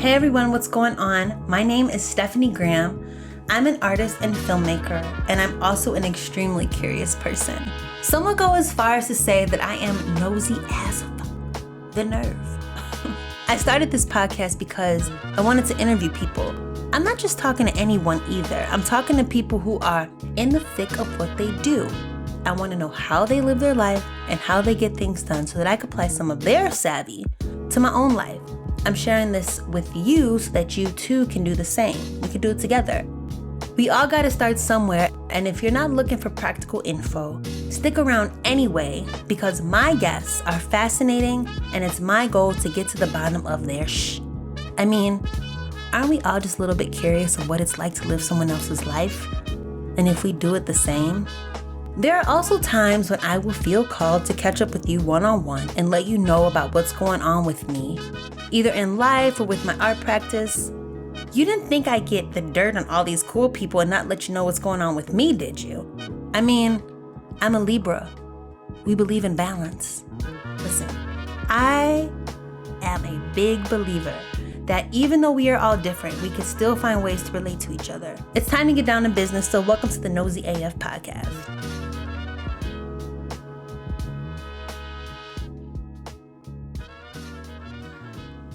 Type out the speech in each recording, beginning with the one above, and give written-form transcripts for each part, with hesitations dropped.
Hey everyone, what's going on? My name is Stephanie Graham. I'm an artist and filmmaker, and I'm also an extremely curious person. Some will go as far as to say that I am nosy as fuck. The nerve. I started this podcast because I wanted to interview people. I'm not just talking to anyone either. I'm talking to people who are in the thick of what they do. I want to know how they live their life and how they get things done so that I can apply some of their savvy to my own life. I'm sharing this with you so that you too can do the same. We can do it together. We all got to start somewhere, and if you're not looking for practical info, stick around anyway because my guests are fascinating and it's my goal to get to the bottom of their I mean, aren't we all just a little bit curious of what it's like to live someone else's life? And if we do it the same? There are also times when I will feel called to catch up with you one-on-one and let you know about what's going on with me, either in life or with my art practice. You didn't think I'd get the dirt on all these cool people and not let you know what's going on with me, did you? I mean, I'm a Libra. We believe in balance. Listen, I am a big believer that even though we are all different, we can still find ways to relate to each other. It's time to get down to business, so welcome to the noseyAF podcast.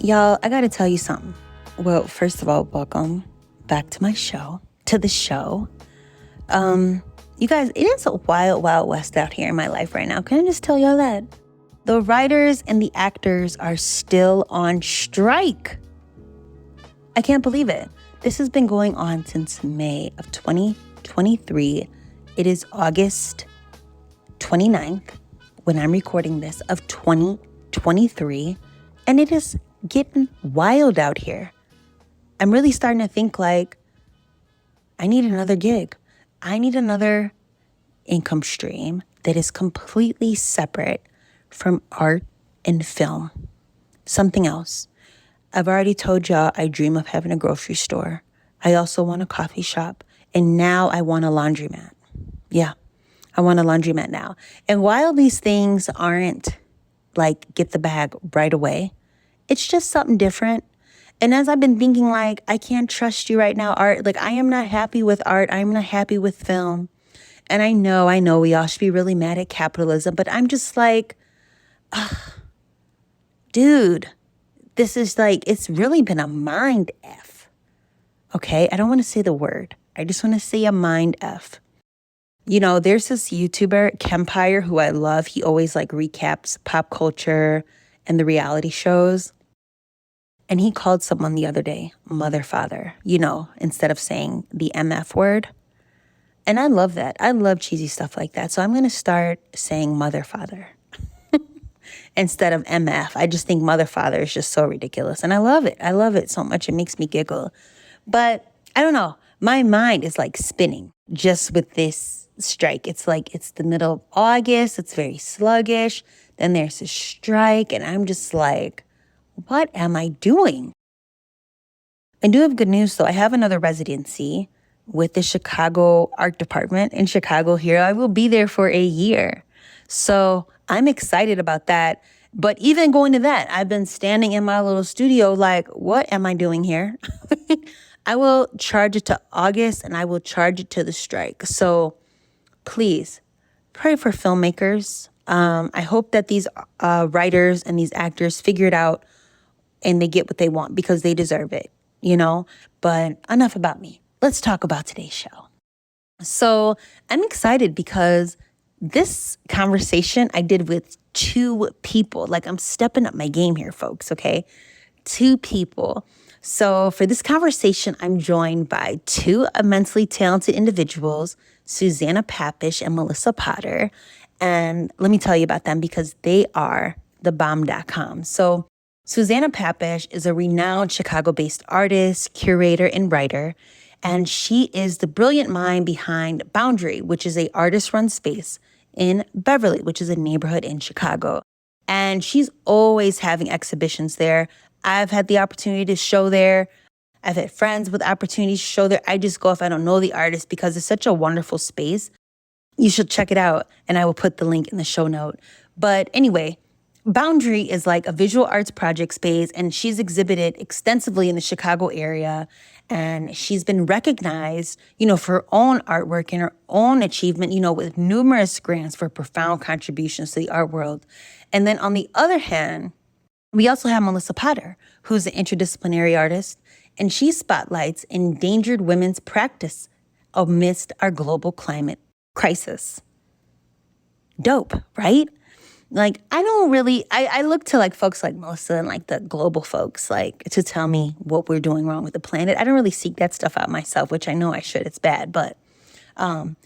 Y'all, I gotta tell you something. Well, first of all, welcome back to my show, to the show. You guys, it is a wild, wild west out here in my life right now. Can I just tell y'all that? The writers and the actors are still on strike. I can't believe it. This has been going on since May of 2023. It is August 29th when I'm recording this of 2023, and it is getting wild out here. I'm really starting to think like, I need another gig. I need another income stream that is completely separate from art and film. Something else. I've already told y'all I dream of having a grocery store. I also want a coffee shop. And now I want a laundromat. Yeah, I want a laundromat now. And while these things aren't like get the bag right away, it's just something different. And as I've been thinking, like, I can't trust you right now, art. Like, I am not happy with art. I'm not happy with film. And I know we all should be really mad at capitalism. But I'm just like, dude, this is like, it's really been a mind F. Okay? I don't want to say the word. I just want to say a mind F. You know, there's this YouTuber, Kempire, who I love. He always like recaps pop culture and the reality shows. And he called someone the other day, mother, father, you know, instead of saying the MF word. And I love that. I love cheesy stuff like that. So I'm going to start saying mother, father instead of MF. I just think mother, father is just so ridiculous. And I love it. I love it so much. It makes me giggle. But I don't know. My mind is like spinning just with this strike. It's like it's the middle of August. It's very sluggish. Then there's a strike, and I'm just like, what am I doing? I do have good news, though. I have another residency with the Chicago Art Department in Chicago here. I will be there for a year. So I'm excited about that. But even going to that, I've been standing in my little studio like, what am I doing here? I will charge it to August, and I will charge it to the strike. So please pray for filmmakers. I hope that these writers and these actors figure it out and they get what they want because they deserve it, you know? But enough about me. Let's talk about today's show. So I'm excited because this conversation I did with two people. Like, I'm stepping up my game here, folks, okay? Two people. So for this conversation, I'm joined by two immensely talented individuals, Susannah Papish and Melissa Potter. And let me tell you about them because they are thebomb.com. So Susannah Papish is a renowned Chicago-based artist, curator, and writer. And she is the brilliant mind behind Boundary, which is an artist-run space in Beverly, which is a neighborhood in Chicago. And she's always having exhibitions there. I've had the opportunity to show there. I've had friends with opportunities to show there. I just go if I don't know the artist because it's such a wonderful space. You should check it out, and I will put the link in the show note. But anyway, Boundary is like a visual arts project space, and she's exhibited extensively in the Chicago area. And she's been recognized, for her own artwork and her own achievement, with numerous grants for profound contributions to the art world. And then on the other hand, we also have Melissa Potter, who's an interdisciplinary artist, and she spotlights endangered women's practice amidst our global climate crisis. Dope, right? Like, I look to like folks like Melissa and like the global folks, like to tell me what we're doing wrong with the planet. I don't really seek that stuff out myself, which I know I should. It's bad, but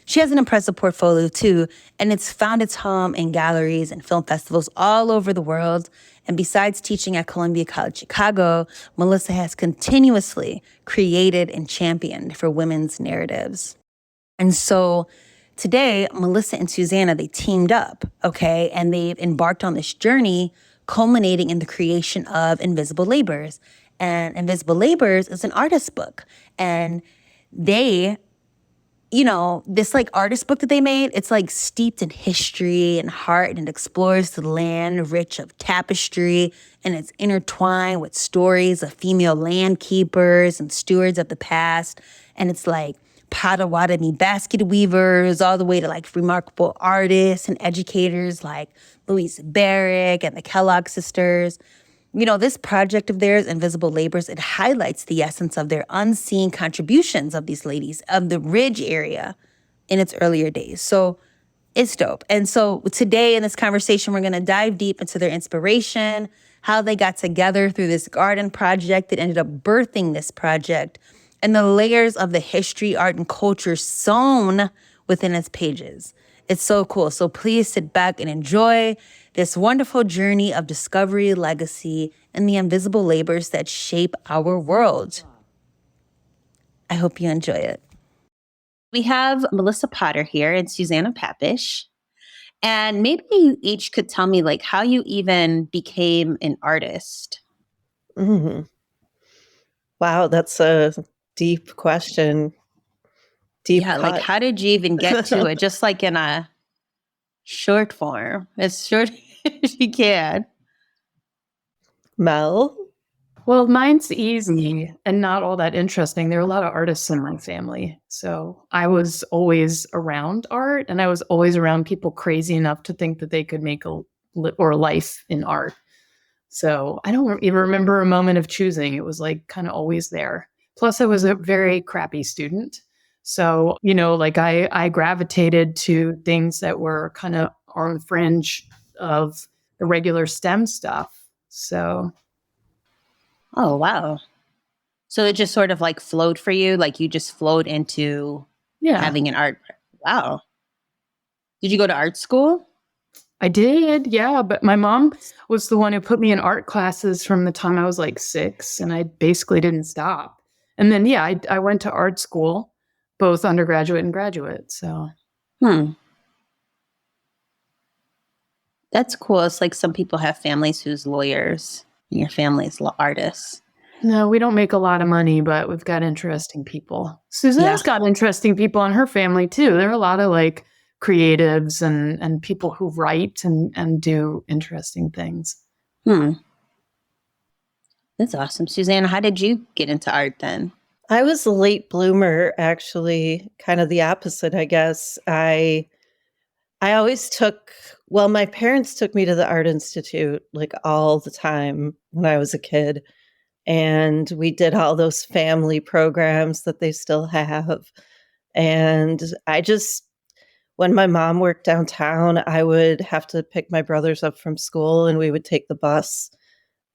she has an impressive portfolio too, and it's found its home in galleries and film festivals all over the world. And besides teaching at Columbia College Chicago, Melissa has continuously created and championed for women's narratives. And so today, Melissa and Susannah, they teamed up, okay? And they've embarked on this journey culminating in the creation of Invisible Labors. And Invisible Labors is an artist book. And they, this like artist book that they made, it's like steeped in history and heart, and it explores the land rich of tapestry, and it's intertwined with stories of female land keepers and stewards of the past. And it's like Potawatomi basket weavers, all the way to like remarkable artists and educators like Louise Barrick and the Kellogg sisters. This project of theirs, Invisible Labors, it highlights the essence of their unseen contributions of these ladies of the Ridge area in its earlier days. So it's dope. And so today in this conversation, we're going to dive deep into their inspiration, how they got together through this garden project that ended up birthing this project, and the layers of the history, art, and culture sewn within its pages. It's so cool. So please sit back and enjoy this wonderful journey of discovery, legacy, and the invisible labors that shape our world. I hope you enjoy it. We have Melissa Potter here and Susannah Papish. And maybe you each could tell me like how you even became an artist. Mm-hmm. Wow, that's a deep question. Yeah, like how did you even get to it? Just like in a short form, as short as you can. Mel? Well, mine's easy and not all that interesting. There are a lot of artists in my family. So I was always around art, and I was always around people crazy enough to think that they could make a life in art. So I don't even remember a moment of choosing. It was like kind of always there. Plus, I was a very crappy student. So, like I gravitated to things that were kind of on the fringe of the regular STEM stuff. So. Oh, wow. So it just sort of like flowed for you? Like you just flowed into having an art. Wow. Did you go to art school? I did, yeah. But my mom was the one who put me in art classes from the time I was like 6, and I basically didn't stop. And then, I went to art school, both undergraduate and graduate. So. That's cool. It's like some people have families who's lawyers. Your family's artists. No, we don't make a lot of money, but we've got interesting people. Susannah's got interesting people in her family too. There are a lot of like creatives and people who write and do interesting things. That's awesome. Susannah, how did you get into art then? I was a late bloomer, actually, kind of the opposite, I guess. I always my parents took me to the Art Institute like all the time when I was a kid. And we did all those family programs that they still have. And when my mom worked downtown, I would have to pick my brothers up from school, and we would take the bus.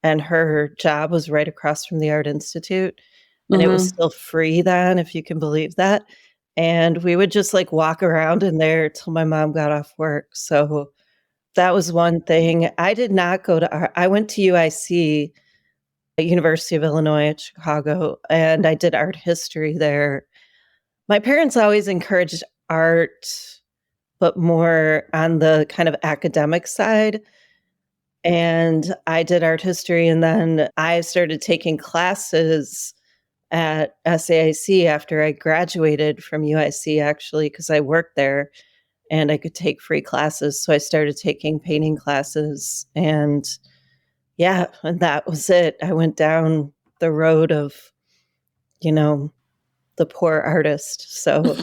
And her job was right across from the Art Institute. And it was still free then, if you can believe that. And we would just like walk around in there till my mom got off work. So that was one thing. I did not go to art. I went to UIC, University of Illinois at Chicago, and I did art history there. My parents always encouraged art, but more on the kind of academic side. And I did art history, and then I started taking classes at SAIC after I graduated from UIC, actually, because I worked there. and I could take free classes. So I started taking painting classes, and yeah, and that was it. I went down the road of, the poor artist. So,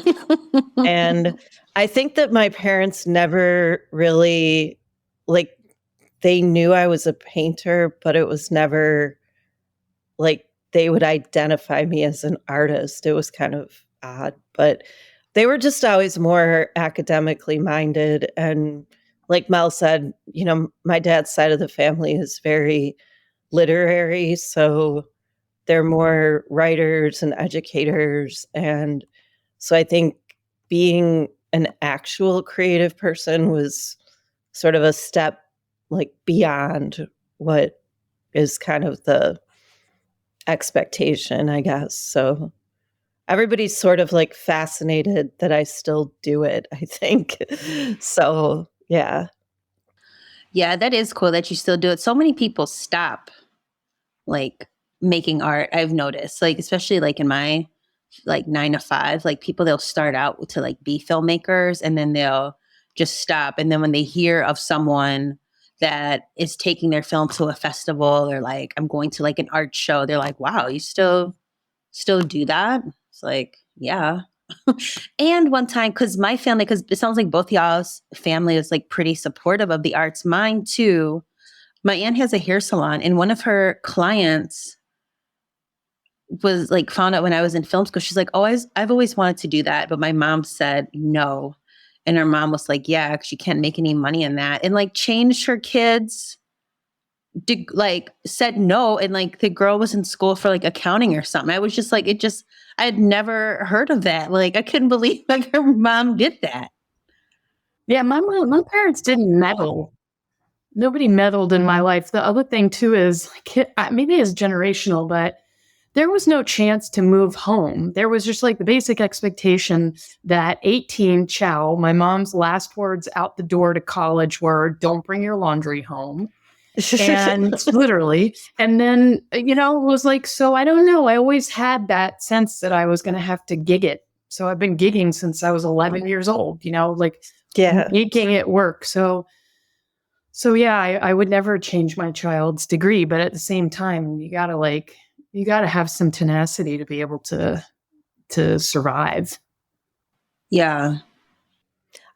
and I think that my parents never really, like, they knew I was a painter, but it was never like they would identify me as an artist. It was kind of odd, but they were just always more academically minded. And like Mel said, my dad's side of the family is very literary. So they're more writers and educators. And so I think being an actual creative person was sort of a step like beyond what is kind of the expectation, I guess. So everybody's sort of like fascinated that I still do it, I think. So, yeah. Yeah, that is cool that you still do it. So many people stop like making art, I've noticed, like especially like in my like 9 to 5, like people, they'll start out to like be filmmakers and then they'll just stop. And then when they hear of someone that is taking their film to a festival, or like I'm going to like an art show, they're like, wow, you still do that? It's like, yeah. And one time, because my family, because it sounds like both y'all's family is like pretty supportive of the arts. Mine too. My aunt has a hair salon, and one of her clients was like found out when I was in film school. She's like, oh, I've always wanted to do that, but my mom said no. And her mom was like, yeah, because you can't make any money in that, and like changed her kids. Like said no, and like the girl was in school for like accounting or something. I was just like, I had never heard of that. Like I couldn't believe like her mom did that. Yeah, my parents didn't meddle. Nobody meddled in my life. The other thing too is like, maybe it's generational, but there was no chance to move home. There was just like the basic expectation that 18, ciao. My mom's last words out the door to college were, don't bring your laundry home. And literally, and then, it was like, so I don't know. I always had that sense that I was going to have to gig it. So I've been gigging since I was 11 years old, like making it work. So yeah, I would never change my child's degree, but at the same time, you gotta have some tenacity to be able to survive. Yeah.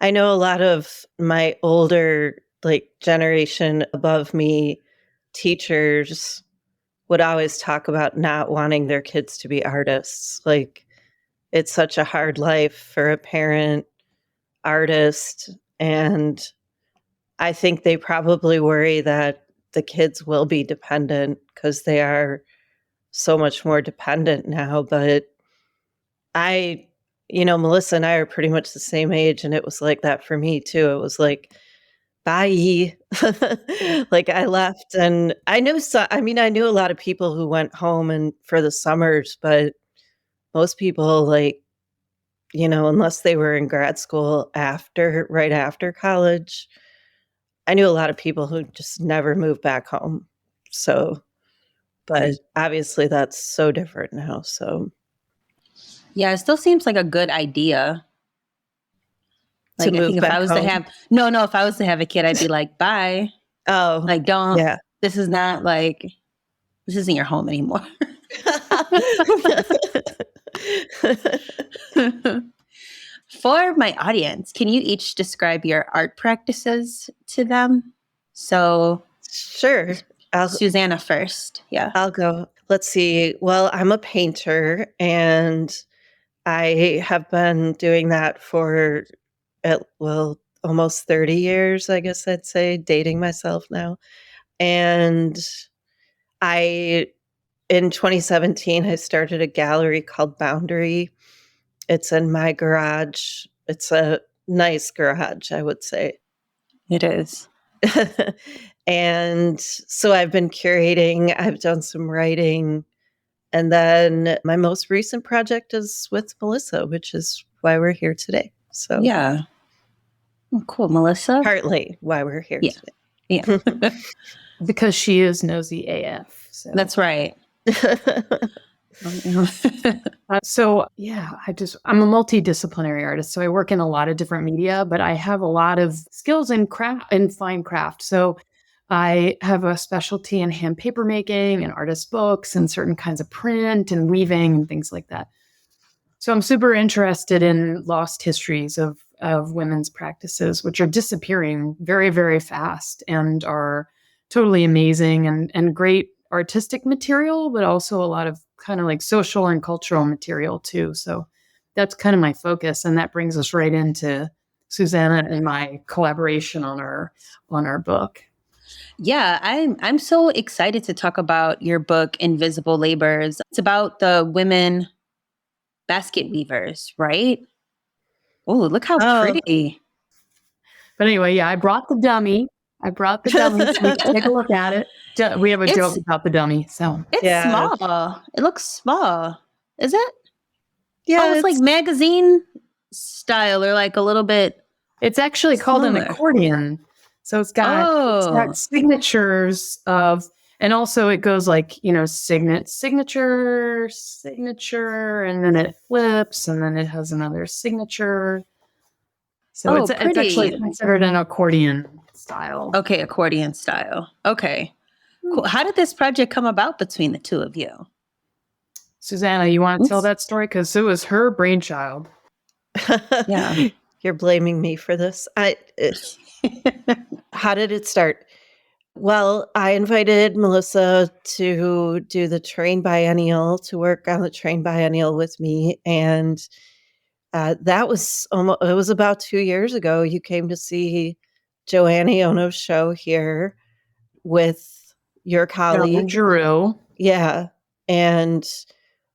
I know a lot of my older like generation above me teachers would always talk about not wanting their kids to be artists. Like it's such a hard life for a parent artist, and I think they probably worry that the kids will be dependent because they are so much more dependent now. But Melissa and I are pretty much the same age, and it was like that for me too. It was like, bye. Like I left, and I knew a lot of people who went home and for the summers, but most people unless they were in grad school right after college, I knew a lot of people who just never moved back home. So, but obviously that's so different now. So, yeah, it still seems like a good idea. Like, I think if I was to have, if I was to have a kid, I'd be like, bye. Oh, like, don't, this is not like, this isn't your home anymore. For my audience, can you each describe your art practices to them? So, sure. Susannah first. Yeah. I'll go. Let's see. Well, I'm a painter, and I have been doing that for almost 30 years, I guess I'd say, dating myself now. And in 2017, I started a gallery called Boundary. It's in my garage. It's a nice garage, I would say. It is. And so I've been curating, I've done some writing. And then my most recent project is with Melissa, which is why we're here today. So yeah. Oh, cool. Melissa? Partly why we're here today. Yeah. Because she is nosy AF. So. That's right. So yeah, I'm a multidisciplinary artist. So I work in a lot of different media, but I have a lot of skills in craft and fine craft. So I have a specialty in hand paper making and artist books and certain kinds of print and weaving and things like that. So I'm super interested in lost histories of women's practices, which are disappearing very, very fast and are totally amazing and great artistic material, but also a lot of kind of like social and cultural material too. So that's kind of my focus. And that brings us right into Susannah and my collaboration on our book. Yeah, I'm so excited to talk about your book, Invisible Labors. It's about the women basket weavers, right? Oh, look how Oh. pretty. But anyway, yeah, I brought the dummy. So we can take a look at it. We have a joke about the dummy. So It's Yeah. small. It looks small. Is it? Yeah, Oh, it's like magazine style or like a little bit. it's actually called an smaller. accordion. So it's got Oh, signatures of, and also it goes like, signature, and then it flips, and then it has another signature. So Oh, it's actually pretty. considered an accordion style. Okay, accordion style. Okay. Cool. How did this project come about between the two of you? Susannah, you want to tell Oops. that story? Because it was her brainchild. Yeah. You're blaming me for this. How did it start? Well, I invited Melissa to do the train biennial, to work on the train biennial with me. And that was it was about 2 years ago. You came to see Joanne Iono's show here with your colleague. Giroux. Yeah. And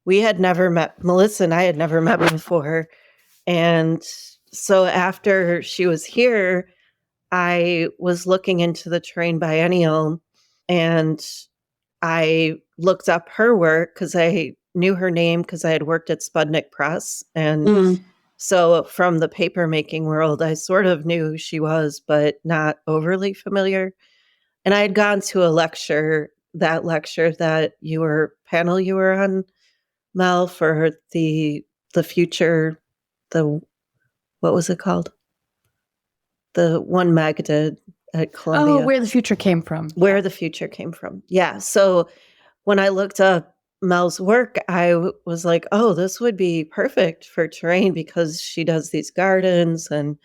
we had never met, Melissa and I had never met before. And so after she was here, I was looking into the train biennial and I looked up her work because I knew her name because I had worked at Spudnik Press. And so from the paper making world, I sort of knew who she was, but not overly familiar. And I had gone to a lecture that panel you were on, Mel, for the future, what was it called? The one Meg did at Columbia. Oh, Where the Future Came From. Where the Future Came From. Yeah. So when I looked up Mel's work, I was like, oh, this would be perfect for terrain because she does these gardens. And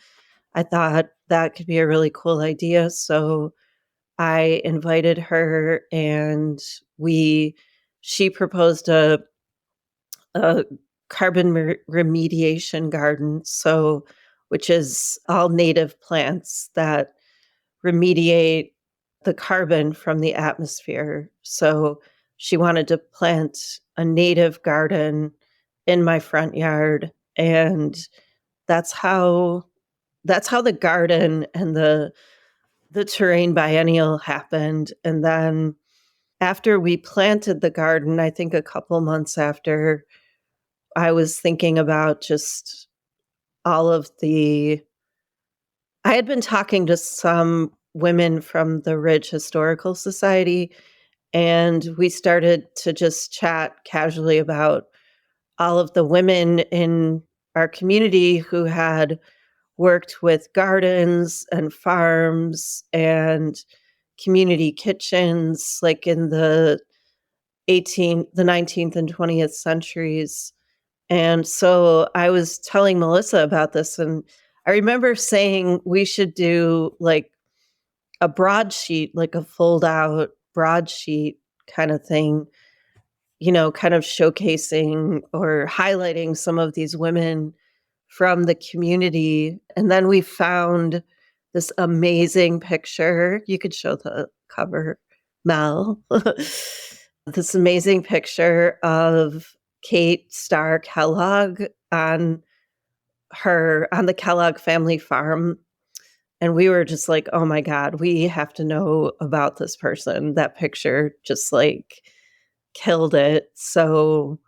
I thought that could be a really cool idea. So I invited her and she proposed a carbon remediation garden. So, which is all native plants that remediate the carbon from the atmosphere. So she wanted to plant a native garden in my front yard. And that's how the garden and the terrain biennial happened. And then after we planted the garden, I think a couple months after, I was thinking about just all of I had been talking to some women from the Ridge Historical Society, and we started to just chat casually about all of the women in our community who had worked with gardens and farms and community kitchens, like in the 19th and 20th centuries. And so I was telling Melissa about this, and I remember saying we should do like a broadsheet, like a fold out broadsheet kind of thing, kind of showcasing or highlighting some of these women from the community. And then we found this amazing picture. You could show the cover, Mel. This amazing picture of Kate Starr Kellogg on the Kellogg family farm. And we were just like, oh my God, we have to know about this person. That picture just like killed it. So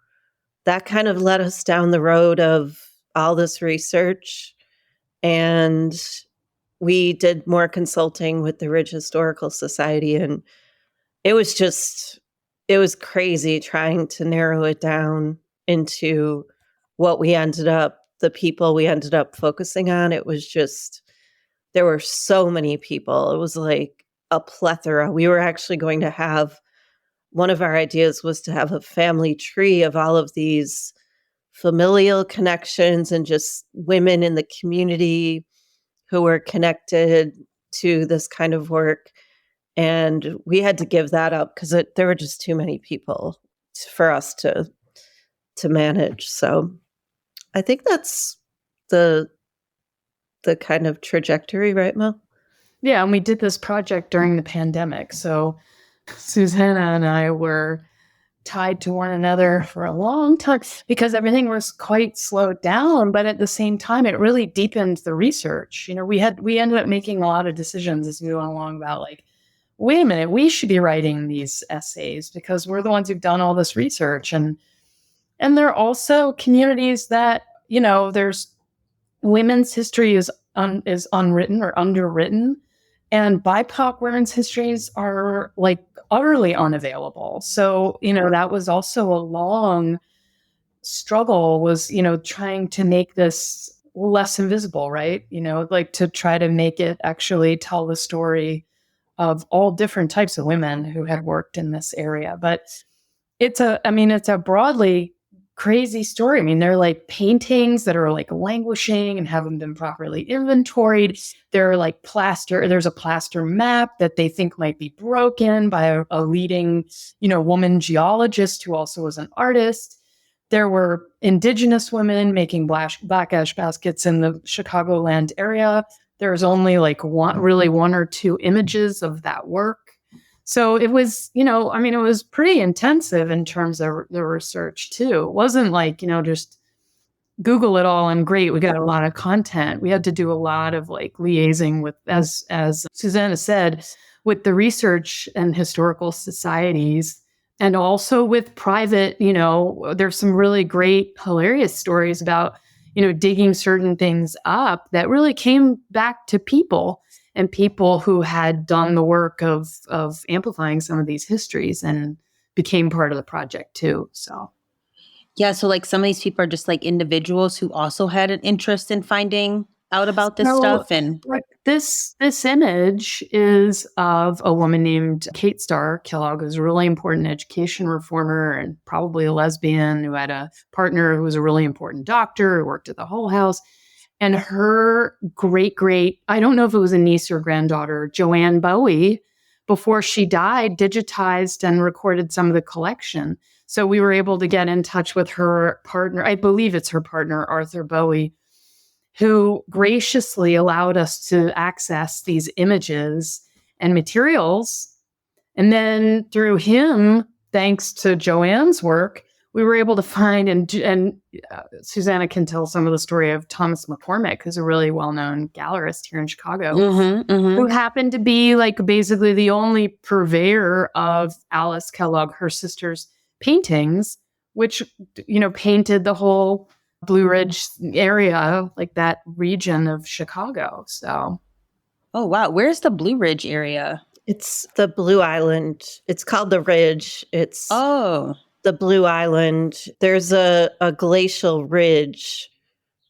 that kind of led us down the road of all this research. And we did more consulting with the Ridge Historical Society. And it was just it was crazy trying to narrow it down into what the people we ended up focusing on. It was just, there were so many people. It was like a plethora. We were actually going to have, one of our ideas was to have a family tree of all of these familial connections and just women in the community who were connected to this kind of work. And we had to give that up because there were just too many people for us to manage. So I think that's the kind of trajectory, right, Mel? Yeah, and we did this project during the pandemic. So Susannah and I were tied to one another for a long time because everything was quite slowed down, but at the same time it really deepened the research. We ended up making a lot of decisions as we went along about like, wait a minute, we should be writing these essays because we're the ones who've done all this research. And there are also communities that, there's women's history is unwritten or underwritten, and BIPOC women's histories are like utterly unavailable. So, that was also a long struggle, was, trying to make this less invisible, right? Like to try to make it actually tell the story of all different types of women who had worked in this area. But it's a broadly crazy story. I mean, they're like paintings that are like languishing and haven't been properly inventoried. They're like there's a plaster map that they think might be broken by a leading, woman geologist who also was an artist. There were indigenous women making black ash baskets in the Chicagoland area. There's only like one or two images of that work. So it was, it was pretty intensive in terms of the research too. It wasn't like, just Google it all and great, we got a lot of content. We had to do a lot of like liaising with, as Susannah said, with the research and historical societies, and also with private, there's some really great, hilarious stories about, digging certain things up that really came back to people, and people who had done the work of amplifying some of these histories and became part of the project too. So, yeah. So like some of these people are just like individuals who also had an interest in finding out about this stuff. And like this image is of a woman named Kate Starr Kellogg, who's a really important education reformer and probably a lesbian who had a partner who was a really important doctor who worked at the Hull House. And her great, I don't know if it was a niece or granddaughter, Joanne Bowie, before she died, digitized and recorded some of the collection. So we were able to get in touch with her partner. I believe it's her partner, Arthur Bowie, who graciously allowed us to access these images and materials. And then through him, thanks to Joanne's work, we were able to find, and Susannah can tell some of the story of Thomas McCormick, who's a really well-known gallerist here in Chicago, who happened to be like basically the only purveyor of Alice Kellogg, her sister's paintings, which, painted the whole Blue Ridge area, like that region of Chicago. So. Oh, wow. Where's the Blue Ridge area? It's the Blue Island. It's called the Ridge. It's the Blue Island. There's a glacial ridge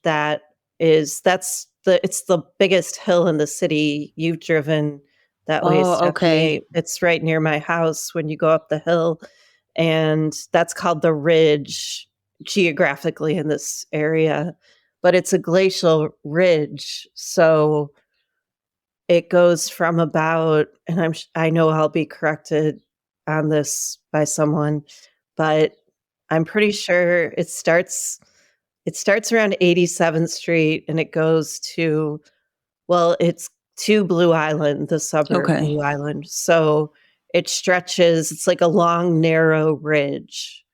it's the biggest hill in the city. You've driven that way, Stephanie. Okay. It's right near my house when you go up the hill. And that's called the Ridge geographically in this area. But it's a glacial ridge. So it goes from about, and I know I'll be corrected on this by someone, but I'm pretty sure it starts around 87th Street and it goes to, it's to Blue Island, the suburb Blue Island. So it stretches, it's like a long, narrow ridge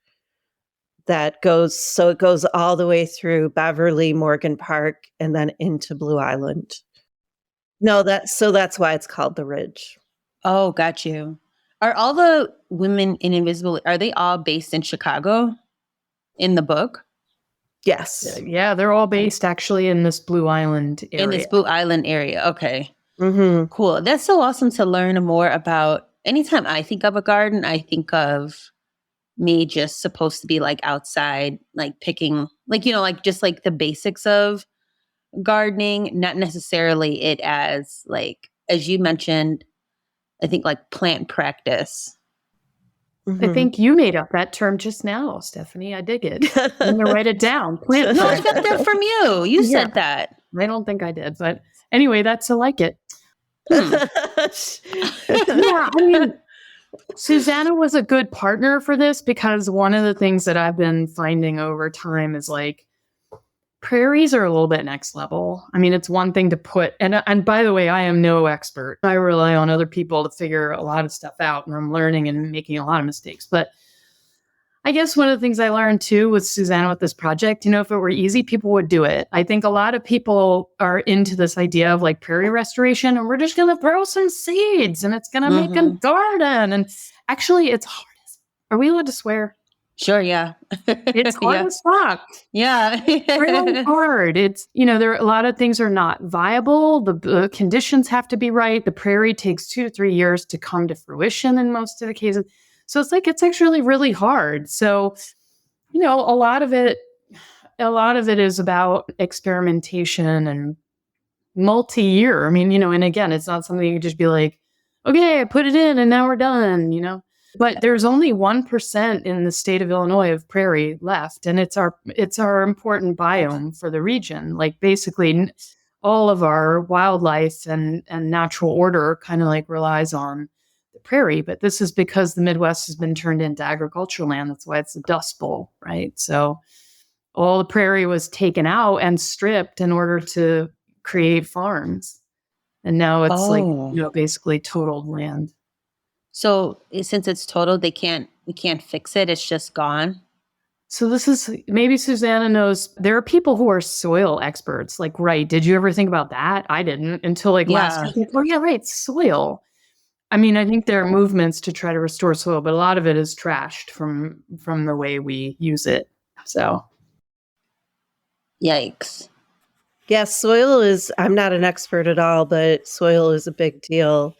that goes all the way through Beverly, Morgan Park, and then into Blue Island. No, that's why it's called the Ridge. Oh, got you. Are all the women in Invisible, are they all based in Chicago in the book? Yes. Yeah, they're all based actually in this Blue Island area. In this Blue Island area. Okay. Mm-hmm. Cool. That's so awesome to learn more about anytime I think of a garden, I think of me just supposed to be like outside, like picking, like, like just like the basics of gardening, not necessarily it as like, as you mentioned, I think like plant practice. I Mhm. think you made up that term just now, Stephanie. I dig it. I'm going to write it down. Plant No, I got practice. that from you. You Yeah. said that. I don't think I did, but anyway, that's I like it. Hmm. Yeah, I mean, Susannah was a good partner for this because one of the things that I've been finding over time is like prairies are a little bit next level. I mean, it's one thing to put, and by the way, I am no expert. I rely on other people to figure a lot of stuff out, and I'm learning and making a lot of mistakes. But I guess one of the things I learned too with Susannah with this project, if it were easy, people would do it. I think a lot of people are into this idea of like prairie restoration, and we're just going to throw some seeds and it's going to make a garden. And actually, it's hard. Are we allowed to swear? Sure, yeah. It's hard Yeah. as fuck. Yeah. Really hard. It's, there are a lot of things are not viable. The conditions have to be right. The prairie takes 2 to 3 years to come to fruition in most of the cases. So it's actually really hard. So, a lot of it is about experimentation and multi-year. I mean, and again, it's not something you could just be like, okay, I put it in and now we're done. But there's only 1% in the state of Illinois of prairie left, and it's our important biome for the region. Like basically all of our wildlife and natural order kind of like relies on the prairie. But this is because the Midwest has been turned into agricultural land. That's why it's the Dust Bowl, right? So all the prairie was taken out and stripped in order to create farms. And now it's like, basically totaled land. So since it's total, we can't fix it. It's just gone. So this is, maybe Susannah knows, there are people who are soil experts. Like, right. Did you ever think about that? I didn't until like last week. Oh yeah, right. Soil. I mean, I think there are movements to try to restore soil, but a lot of it is trashed from the way we use it. So. Yikes. Yeah, I'm not an expert at all, but soil is a big deal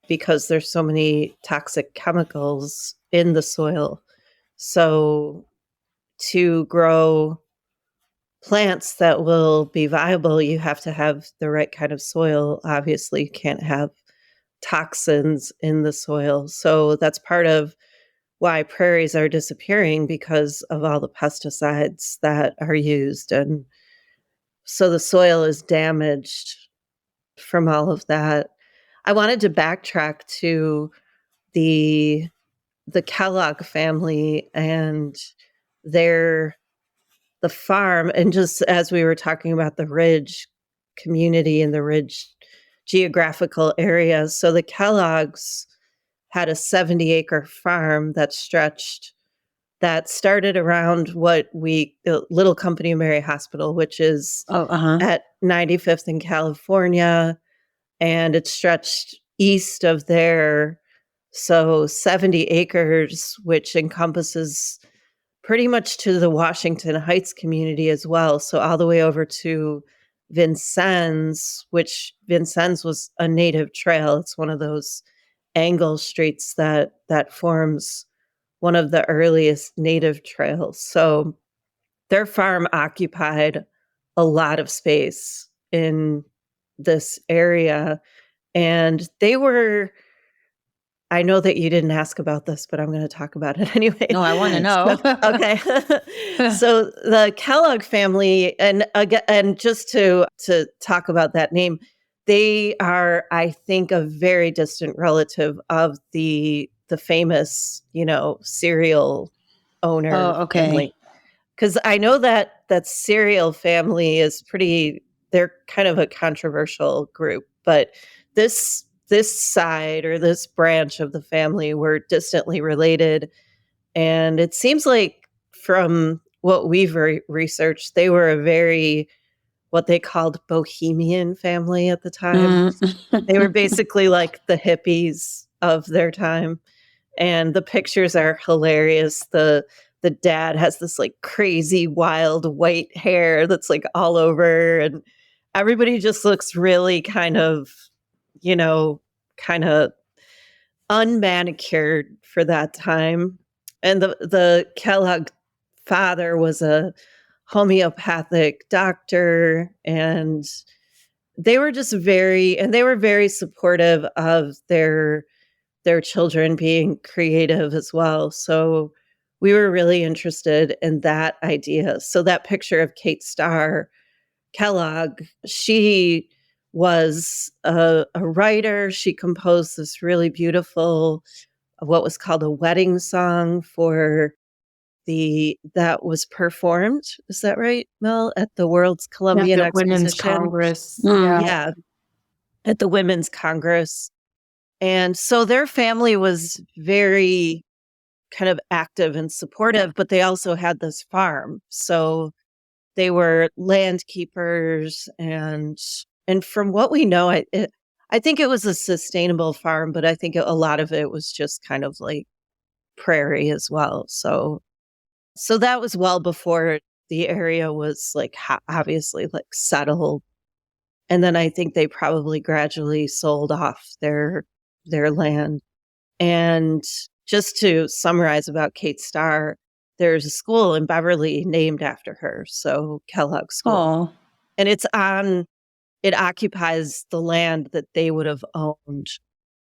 because there's so many toxic chemicals in the soil. So to grow plants that will be viable, you have to have the right kind of soil. Obviously, you can't have toxins in the soil. So that's part of why prairies are disappearing, because of all the pesticides that are used. And so the soil is damaged from all of that. I wanted to backtrack to the Kellogg family and the farm, and just as we were talking about the Ridge community and the Ridge geographical area. So the Kellogg's had a 70-acre farm that started around the Little Company of Mary Hospital, which is at 95th in California, and it stretched east of there. So 70 acres, which encompasses pretty much to the Washington Heights community as well. So all the way over to Vincennes, which Vincennes was a native trail. It's one of those angle streets that forms one of the earliest native trails. So their farm occupied a lot of space in this area. And I know that you didn't ask about this, but I'm going to talk about it anyway. No, I want to know. Okay. So the Kellogg family, and again, and just to talk about that name, they are, I think, a very distant relative of the famous, cereal owner family. Because I know that cereal family is they're kind of a controversial group, but this side or this branch of the family were distantly related. And it seems like from what we've researched, they were a very, what they called bohemian family at the time. They were basically like the hippies of their time. And the pictures are hilarious. The dad has this like crazy wild white hair that's like all over, and everybody just looks really kind of unmanicured for that time. And the Kellogg father was a homeopathic doctor, and they were very supportive of their children being creative as well. So we were really interested in that idea. So that picture of Kate Starr Kellogg, she was a writer. She composed this really beautiful, what was called a wedding song for that was performed. Is that right, Mel? At the World's At Columbian the Women's Exposition? Congress. Mm. Yeah, at the Women's Congress. And so their family was very kind of active and supportive, but they also had this farm. So they were land keepers, and from what we know, I think it was a sustainable farm, but I think a lot of it was just kind of like prairie as well. So that was well before the area was like obviously like settled. And then I think they probably gradually sold off their land. And just to summarize about Kate Starr, there's a school in Beverly named after her, so Kellogg School. Oh, And it occupies the land that they would have owned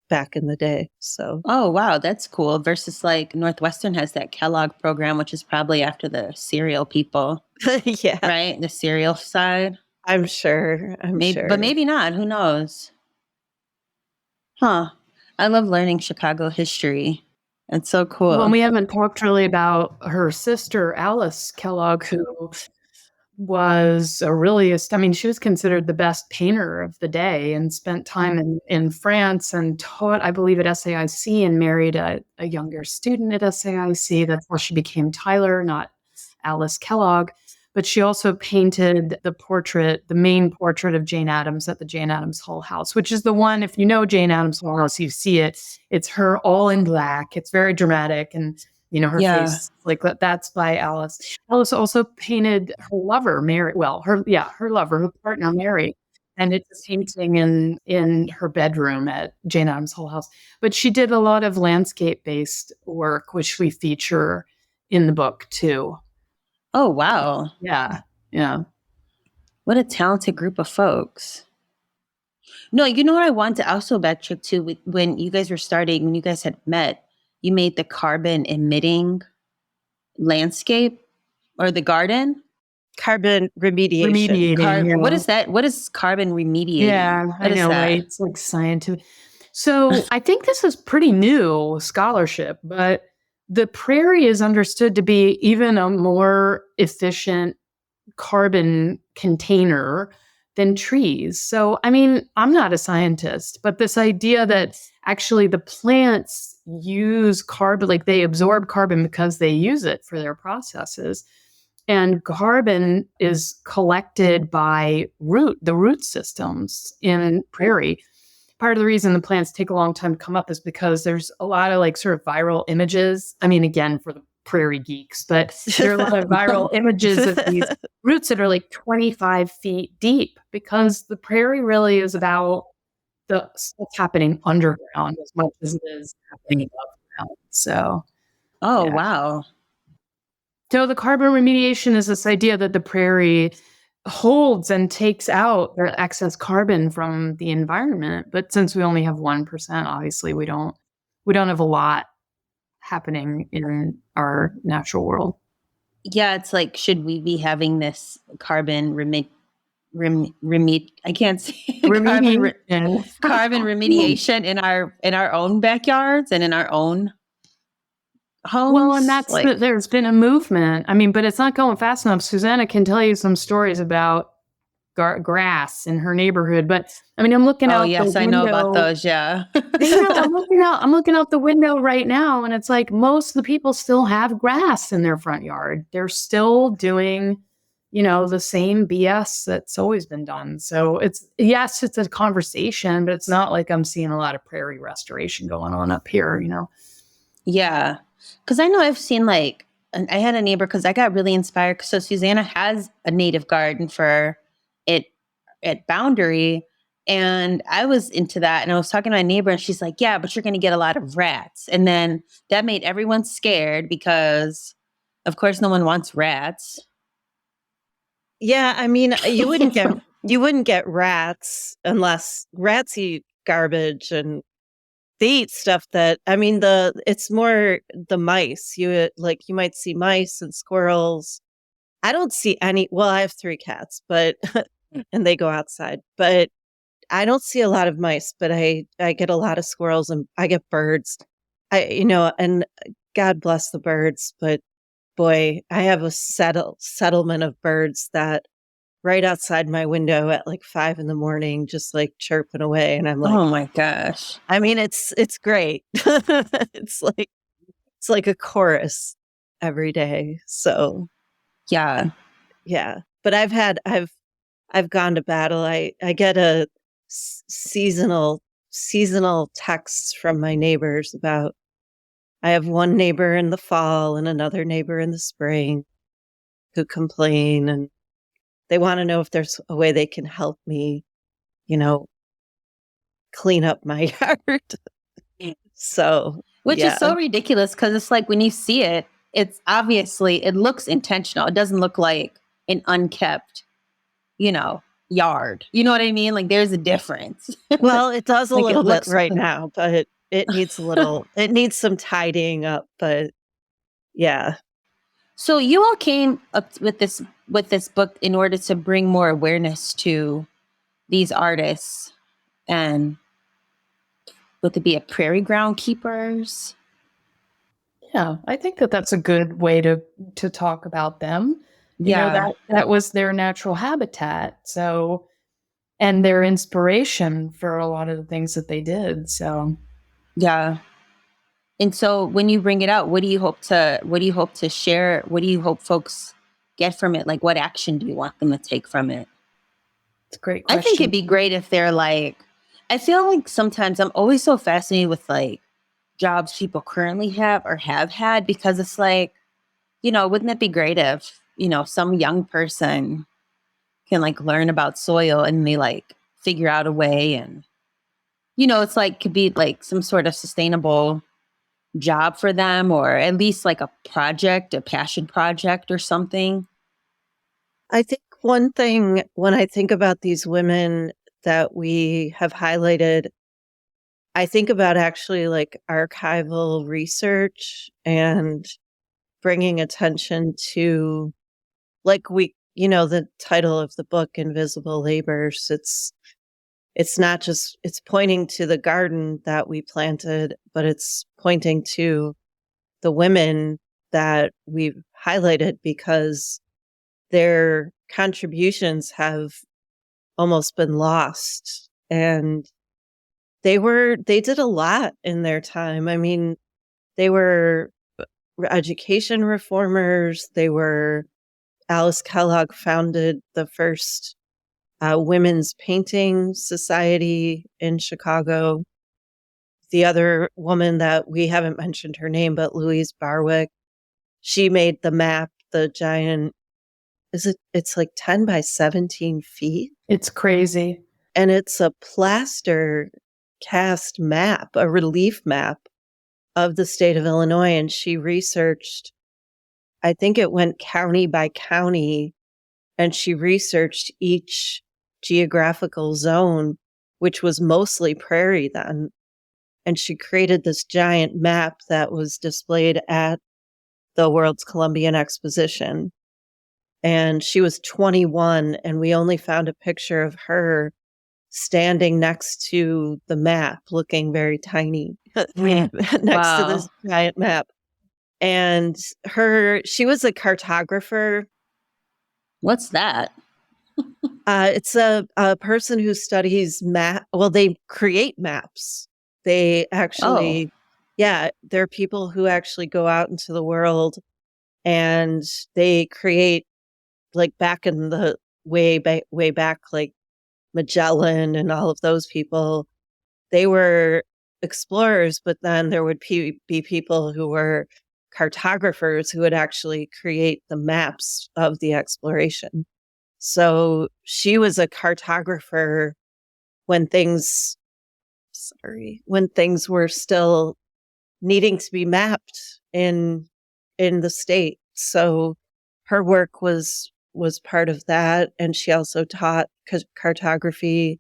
back in the day. So oh, wow, that's cool. Versus like Northwestern has that Kellogg program, which is probably after the cereal people, yeah, right? The cereal side. I'm sure. Maybe, but maybe not. Who knows? Huh. I love learning Chicago history. It's so cool. Well, we haven't talked really about her sister, Alice Kellogg, who was she was considered the best painter of the day and spent time in France and taught, I believe, at SAIC and married a younger student at SAIC. That's where she became Tyler, not Alice Kellogg. But she also painted the main portrait of Jane Addams at the Jane Addams Hull House, which is the one, if you know Jane Addams Hull House, you see it. It's her all in black. It's very dramatic. And, her face, like that's by Alice. Alice also painted her lover, Mary. Well, her lover, her partner, Mary. And it's a painting in her bedroom at Jane Addams Hull House. But she did a lot of landscape-based work, which we feature in the book, too. Oh, wow. Yeah. What a talented group of folks. No, you know what I want to also backtrack to when you guys had met, you made the carbon emitting landscape or the garden? Carbon remediation. What is that? What is carbon remediating? Yeah, I know, right? It's like scientific. So I think this is pretty new scholarship, but the prairie is understood to be even a more efficient carbon container than trees. So, I'm not a scientist, but this idea that actually the plants use carbon, like they absorb carbon because they use it for their processes. And carbon is collected by the root systems in prairie. Part of the reason the plants take a long time to come up is because there's a lot of like sort of viral images. Again, for the prairie geeks, but there are a lot of viral images of these roots that are like 25 feet deep, because the prairie really is about the stuff happening underground as much as it is happening above ground. So, wow. So the carbon remediation is this idea that the prairie holds and takes out the excess carbon from the environment. But since we only have 1%, obviously we don't have a lot happening in our natural world. Yeah, it's like, should we be having this carbon I can't say carbon remediation in our own backyards and in our own homes? Well, and there's been a movement. But it's not going fast enough. Susannah can tell you some stories about grass in her neighborhood, but I'm looking out. Oh yes, I know about those. Yeah, I'm looking out the window right now, and it's like most of the people still have grass in their front yard. They're still doing, the same BS that's always been done. So it's a conversation, but it's not like I'm seeing a lot of prairie restoration going on up here. Yeah, because I know I've seen I had a neighbor, because I got really inspired. So Susannah has a native garden for it at Boundary, And I was into that. And I was talking to my neighbor, and she's like, yeah, but you're going to get a lot of rats. And then that made everyone scared because, of course, no one wants rats. Yeah, I mean, you wouldn't get rats unless rats eat garbage, and they eat stuff that, I mean, it's more the mice. You might see mice and squirrels. I don't see any. Well, I have 3 cats, but and they go outside, but I don't see a lot of mice, but I get a lot of squirrels, and I get birds. And God bless the birds, but boy, I have a settlement of birds that right outside my window at like 5 a.m, just like chirping away. And I'm like, Oh my gosh. I mean, it's great. It's like a chorus every day. So Yeah. yeah, but I've gone to battle. I get a seasonal texts from my neighbors about, I have one neighbor in the fall and another neighbor in the spring who complain, and they want to know if there's a way they can help me, clean up my yard. So, Which yeah. is so ridiculous because it's like when you see it, it's obviously, it looks intentional. It doesn't look like an unkept, yard. You know what I mean? Like there's a difference. Well, it does a Like, it little bit looks right like- now, but it needs it needs some tidying up, but yeah. So you all came up with this book in order to bring more awareness to these artists, and would it be a prairie ground keepers? Yeah, I think that that's a good way to talk about them. Yeah. That was their natural habitat. So, and their inspiration for a lot of the things that they did. So, Yeah. And so when you bring it out, what do you hope to share? What do you hope folks get from it? Like, what action do you want them to take from it? it's a great I question. think it'd be great if they're like, I feel like sometimes I'm always so fascinated with like jobs people currently have or have had, because it's like, wouldn't it be great if, some young person can like learn about soil and they like figure out a way, and, it's like could be like some sort of sustainable job for them, or at least like a passion project or something. I think one thing when I think about these women that we have highlighted, I think about actually like archival research and bringing attention to, like, the title of the book, Invisible Labors. It's not just, it's pointing to the garden that we planted, but it's pointing to the women that we've highlighted, because their contributions have almost been lost. And they did a lot in their time. I mean, they were education reformers. Alice Kellogg founded the first women's painting society in Chicago. The other woman that we haven't mentioned her name, but Louise Barwick, she made the map, the giant, it's like 10 by 17 feet. It's crazy. And it's a plaster cast map, a relief map of the state of Illinois. And she researched, I think it went county by county, and she researched each geographical zone, which was mostly prairie then. And she created this giant map that was displayed at the World's Columbian Exposition. And she was 21, and we only found a picture of her standing next to the map, looking very tiny next to this giant map. And she was a cartographer. What's that? It's a person who studies map. Well, they create maps. They actually, yeah, there are people who actually go out into the world and they create, like back in the way back, like Magellan and all of those people. They were explorers, but then there would be people who were cartographers who would actually create the maps of the exploration. So she was a cartographer when things were still needing to be mapped in the state. So her work was part of that, and she also taught cartography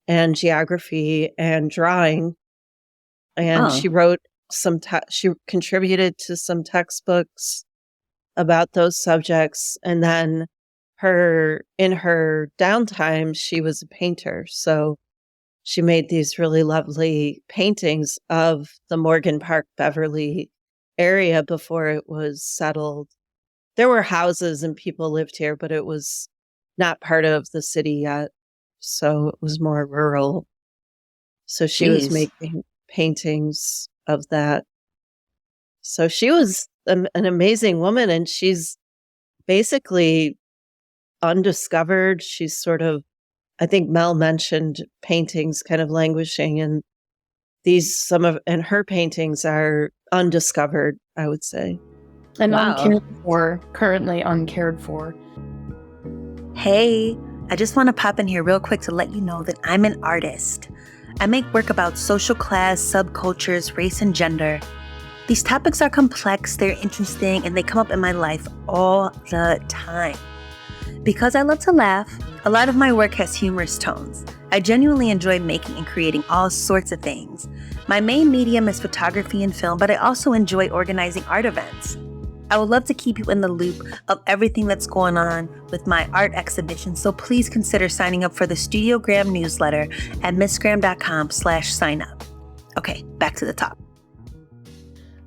and geography and drawing, and she wrote she contributed to some textbooks about those subjects, and then in her downtime she was a painter, so she made these really lovely paintings of the Morgan Park Beverly area before it was settled. There were houses and people lived here, but it was not part of the city yet, so it was more rural. So she was making paintings of that. So she was an amazing woman, and she's basically undiscovered. She's sort of, I think Mel mentioned paintings kind of languishing, and and her paintings are undiscovered, I would say. And uncared for, currently uncared for. Hey, I just want to pop in here real quick to let you know that I'm an artist. I make work about social class, subcultures, race, and gender. These topics are complex, they're interesting, and they come up in my life all the time. Because I love to laugh, a lot of my work has humorous tones. I genuinely enjoy making and creating all sorts of things. My main medium is photography and film, but I also enjoy organizing art events. I would love to keep you in the loop of everything that's going on with my art exhibition, so please consider signing up for the Studiogram newsletter at missgram.com/sign up. Okay, back to the top.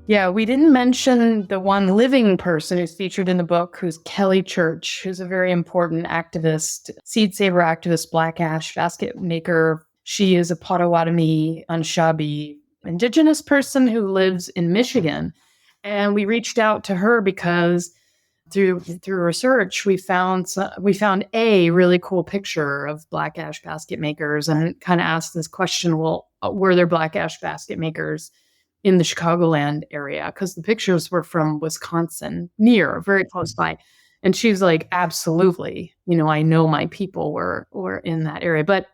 Yeah, we didn't mention the one living person who's featured in the book, who's Kelly Church, who's a very important activist, seed saver activist, black ash basket maker. She is a Potawatomi, Unshabi, indigenous person who lives in Michigan. And we reached out to her because through research, we found a really cool picture of black ash basket makers, and kind of asked this question, well, were there black ash basket makers in the Chicagoland area? Because the pictures were from Wisconsin, very close by. And she was like, absolutely. I know my people were in that area. But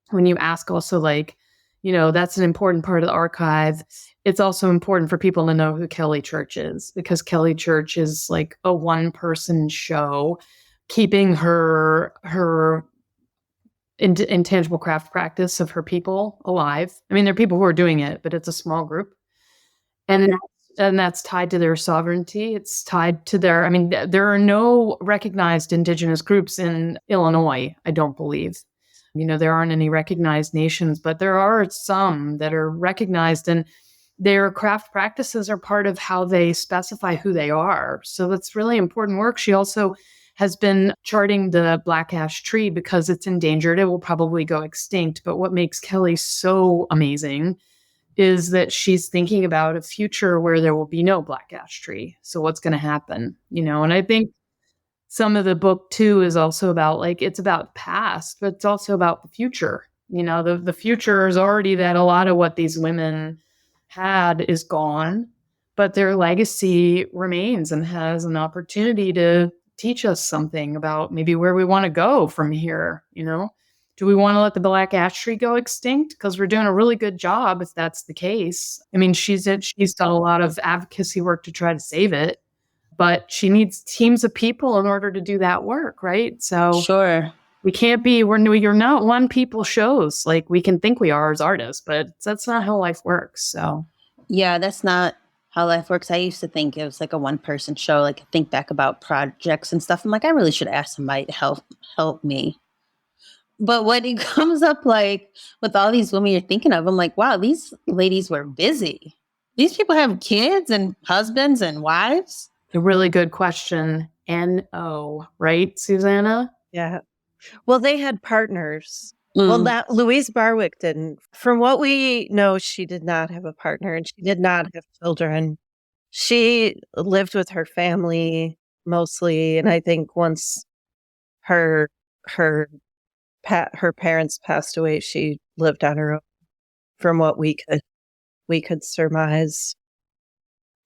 when you ask also, like, that's an important part of the archive. It's also important for people to know who Kelly Church is, because Kelly Church is like a one-person show keeping her intangible craft practice of her people alive. I mean, there are people who are doing it, but it's a small group. And that's tied to their sovereignty. It's tied to there are no recognized indigenous groups in Illinois, I don't believe. There aren't any recognized nations, but there are some that are recognized, and their craft practices are part of how they specify who they are. So that's really important work. She also has been charting the black ash tree because it's endangered. It will probably go extinct. But what makes Kelly so amazing is that she's thinking about a future where there will be no black ash tree. So what's going to happen? And I think some of the book too is also about, like, it's about past, but it's also about the future. The future is already that a lot of what these women had is gone, but their legacy remains and has an opportunity to teach us something about maybe where we want to go from here. Do we want to let the black ash tree go extinct? Because we're doing a really good job if that's the case. I mean, she's done a lot of advocacy work to try to save it, but she needs teams of people in order to do that work, right? So Sure. We can't be, you're not one people shows. Like, we can think we are as artists, but that's not how life works. So yeah, that's not how life works. I used to think it was like a one-person show. Like, think back about projects and stuff. I'm like, I really should ask somebody to help me. But when it comes up, like, with all these women you're thinking of, I'm like, wow, these ladies were busy. These people have kids and husbands and wives. A really good question. NO, right, Susannah? Yeah. Well, they had partners. Well, that Louise Barwick didn't. From what we know, she did not have a partner, and she did not have children. She lived with her family mostly, and I think once her parents passed away, she lived on her own, from what we could surmise.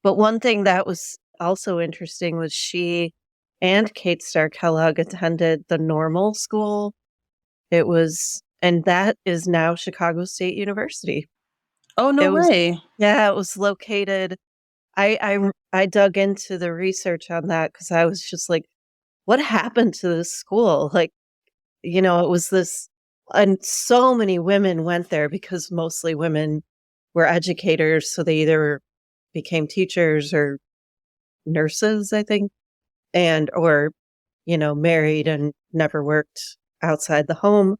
But one thing that was also interesting was she and Kate Starr Kellogg attended the normal school. It was And that is now Chicago State University. Oh, no It was, way. yeah, it was located. I dug into the research on that because I was just like, what happened to this school? Like, it was this, and so many women went there because mostly women were educators. So they either became teachers or nurses, I think, or married and never worked outside the home.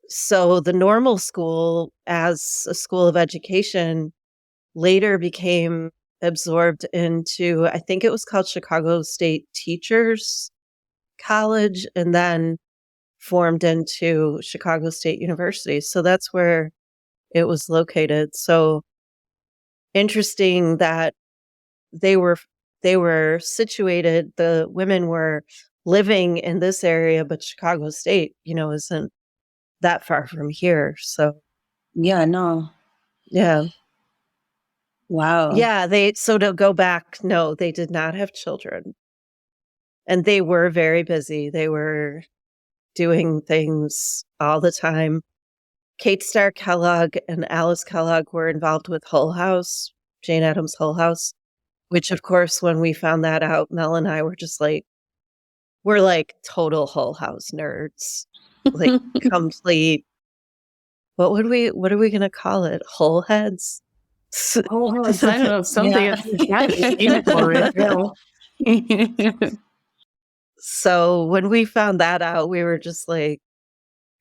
So the normal school, as a school of education, later became absorbed into, I think it was called Chicago State Teachers College, and then formed into Chicago State University. So that's where it was located. So interesting that they were situated, the women were living in this area, but Chicago State, isn't that far from here. So Yeah, no. yeah. Wow. Yeah, so to go back, no, they did not have children. And they were very busy. They were doing things all the time. Kate Starr Kellogg and Alice Kellogg were involved with Hull House, Jane Addams' Hull House, which of course, when we found that out, Mel and I were just like, we're like total Hull House nerds, like complete. What are we going to call it? Hull heads? Oh, I don't know, something. Yeah. So when we found that out, we were just like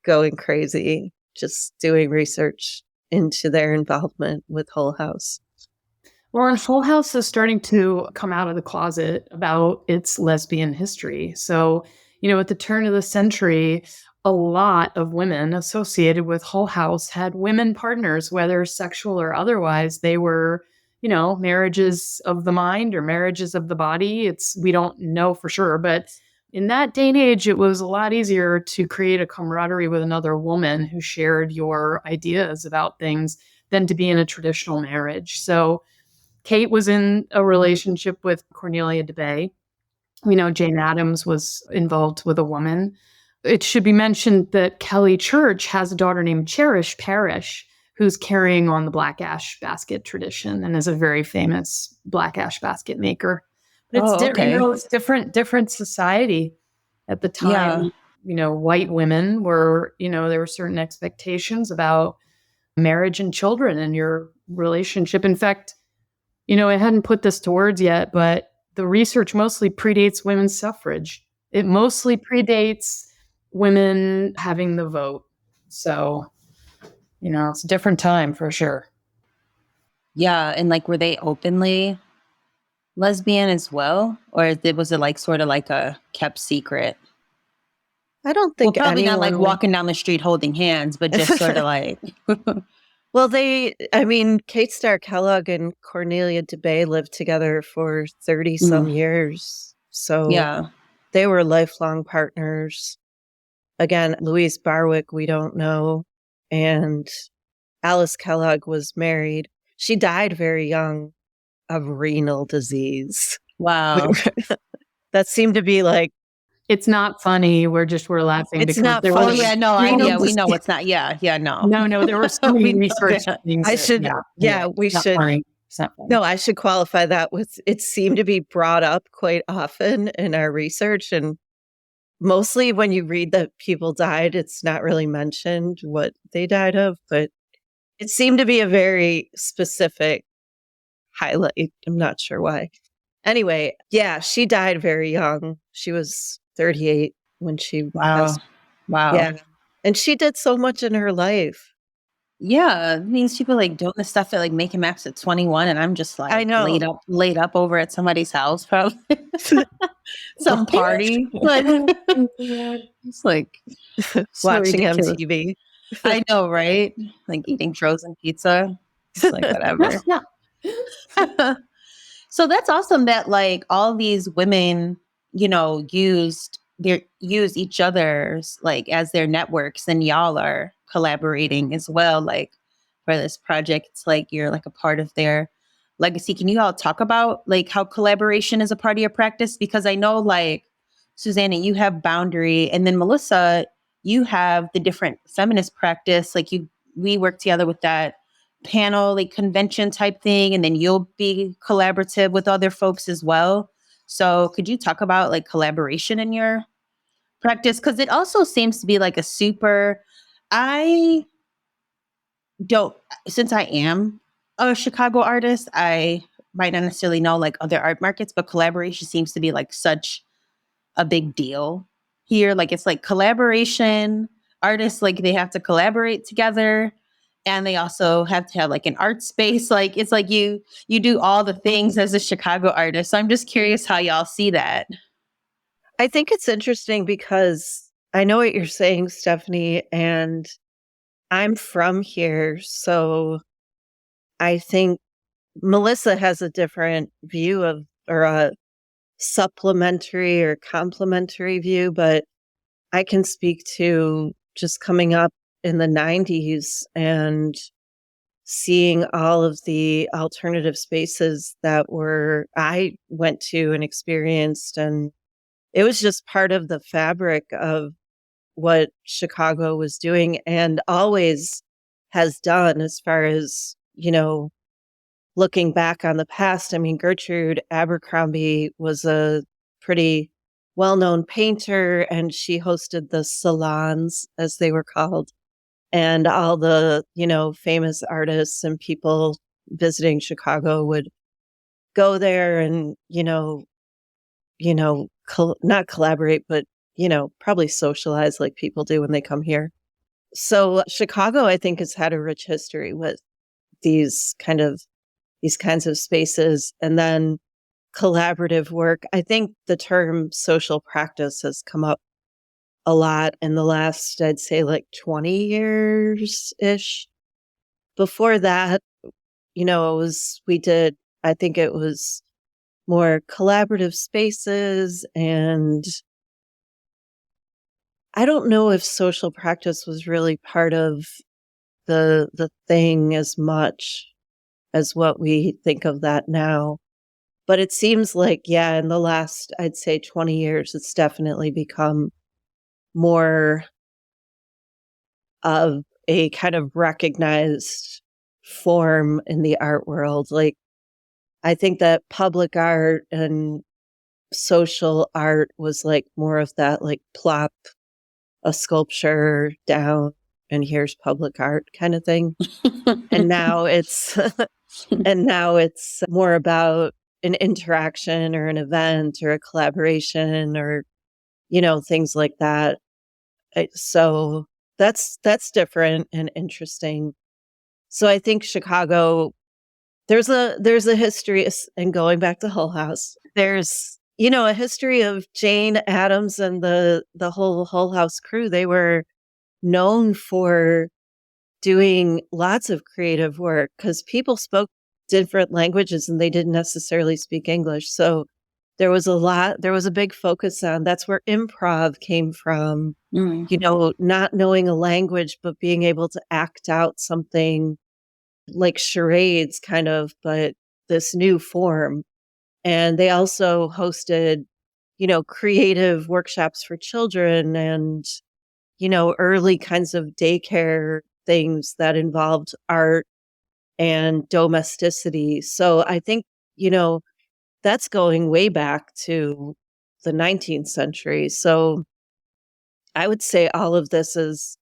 going crazy, just doing research into their involvement with Hull House. Well, Hull House is starting to come out of the closet about its lesbian history. So, at the turn of the century, a lot of women associated with Hull House had women partners, whether sexual or otherwise. They were, marriages of the mind or marriages of the body. We don't know for sure, but in that day and age, it was a lot easier to create a camaraderie with another woman who shared your ideas about things than to be in a traditional marriage. So Kate was in a relationship with Cornelia DeBay. We know Jane Addams was involved with a woman. It should be mentioned that Kelly Church has a daughter named Cherish Parrish, who's carrying on the black ash basket tradition and is a very famous black ash basket maker. But it's it's different society at the time. Yeah. White women were, there were certain expectations about marriage and children and your relationship. In fact, I hadn't put this to words yet, but the research mostly predates women's suffrage. It mostly predates women having the vote. So, it's a different time for sure. Yeah. And like, were they openly lesbian as well? Or was it like sort of like a kept secret? I don't think probably not like walking down the street holding hands, but just sort of like. Well, Kate Starr Kellogg and Cornelia DeBay lived together for 30 some years. So yeah, they were lifelong partners. Again, Louise Barwick, we don't know. And Alice Kellogg was married. She died very young of renal disease. Wow. That seemed to be like, it's not funny. We're laughing. It's not funny. Yeah, no, we know it's not. Yeah, no. No, there were so many research things. We should. No, I should qualify that with, it seemed to be brought up quite often in our research. And mostly when you read that people died, it's not really mentioned what they died of, but it seemed to be a very specific highlight. I'm not sure why. Anyway, yeah, she died very young. She was 38 when she Wow. Yeah. And she did so much in her life. Yeah. It means people like doing the stuff at like making maps at 21, and I'm just like, I know, laid up over at somebody's house, probably some party. Like, it's like watching MTV. I know, right? Like eating frozen pizza. It's like whatever. So that's awesome that like all these women, use each other's like as their networks, and y'all are collaborating as well. Like for this project, it's like you're like a part of their legacy. Can you all talk about like how collaboration is a part of your practice? Because I know like Susannah, you have Boundary, and then Melissa, you have the different feminist practice, like we work together with that panel, like convention type thing, and then you'll be collaborative with other folks as well. So could you talk about like collaboration in your practice? Because it also seems to be like a super, I don't, since I am a Chicago artist, I might not necessarily know like other art markets, but collaboration seems to be like such a big deal here. Like it's like collaboration, artists, like they have to collaborate together, and they also have to have like an art space. Like it's like you do all the things as a Chicago artist. So I'm just curious how y'all see that. I think it's interesting because I know what you're saying, Stephanie, and I'm from here. So I think Melissa has a different view of, or a supplementary or complementary view, but I can speak to just coming up in the 90s and seeing all of the alternative spaces that I went to and experienced. And it was just part of the fabric of what Chicago was doing and always has done as far as, looking back on the past. I mean, Gertrude Abercrombie was a pretty well-known painter, and she hosted the salons, as they were called, and all the, famous artists and people visiting Chicago would go there and, not collaborate, but, probably socialize like people do when they come here. So Chicago, I think, has had a rich history with these kinds of spaces. And then collaborative work. I think the term social practice has come up a lot in the last, I'd say, like 20 years ish. Before that, I think it was more collaborative spaces. And I don't know if social practice was really part of the thing as much as what we think of that now. But it seems like, yeah, in the last, I'd say 20 years, it's definitely become more of a kind of recognized form in the art world. Like, I think that public art and social art was like more of that, like plop a sculpture down and here's public art kind of thing. And now it's more about an interaction or an event or a collaboration or, things like that. So that's different and interesting. So I think Chicago, there's a history, and going back to Hull House, there's, a history of Jane Addams and the whole Hull House crew. They were known for doing lots of creative work because people spoke different languages and they didn't necessarily speak English. So there was a big focus on, that's where improv came from, not knowing a language, but being able to act out something like charades kind of, but this new form. And they also hosted, creative workshops for children and, early kinds of daycare things that involved art and domesticity. So I think, that's going way back to the 19th century. So I would say all of this is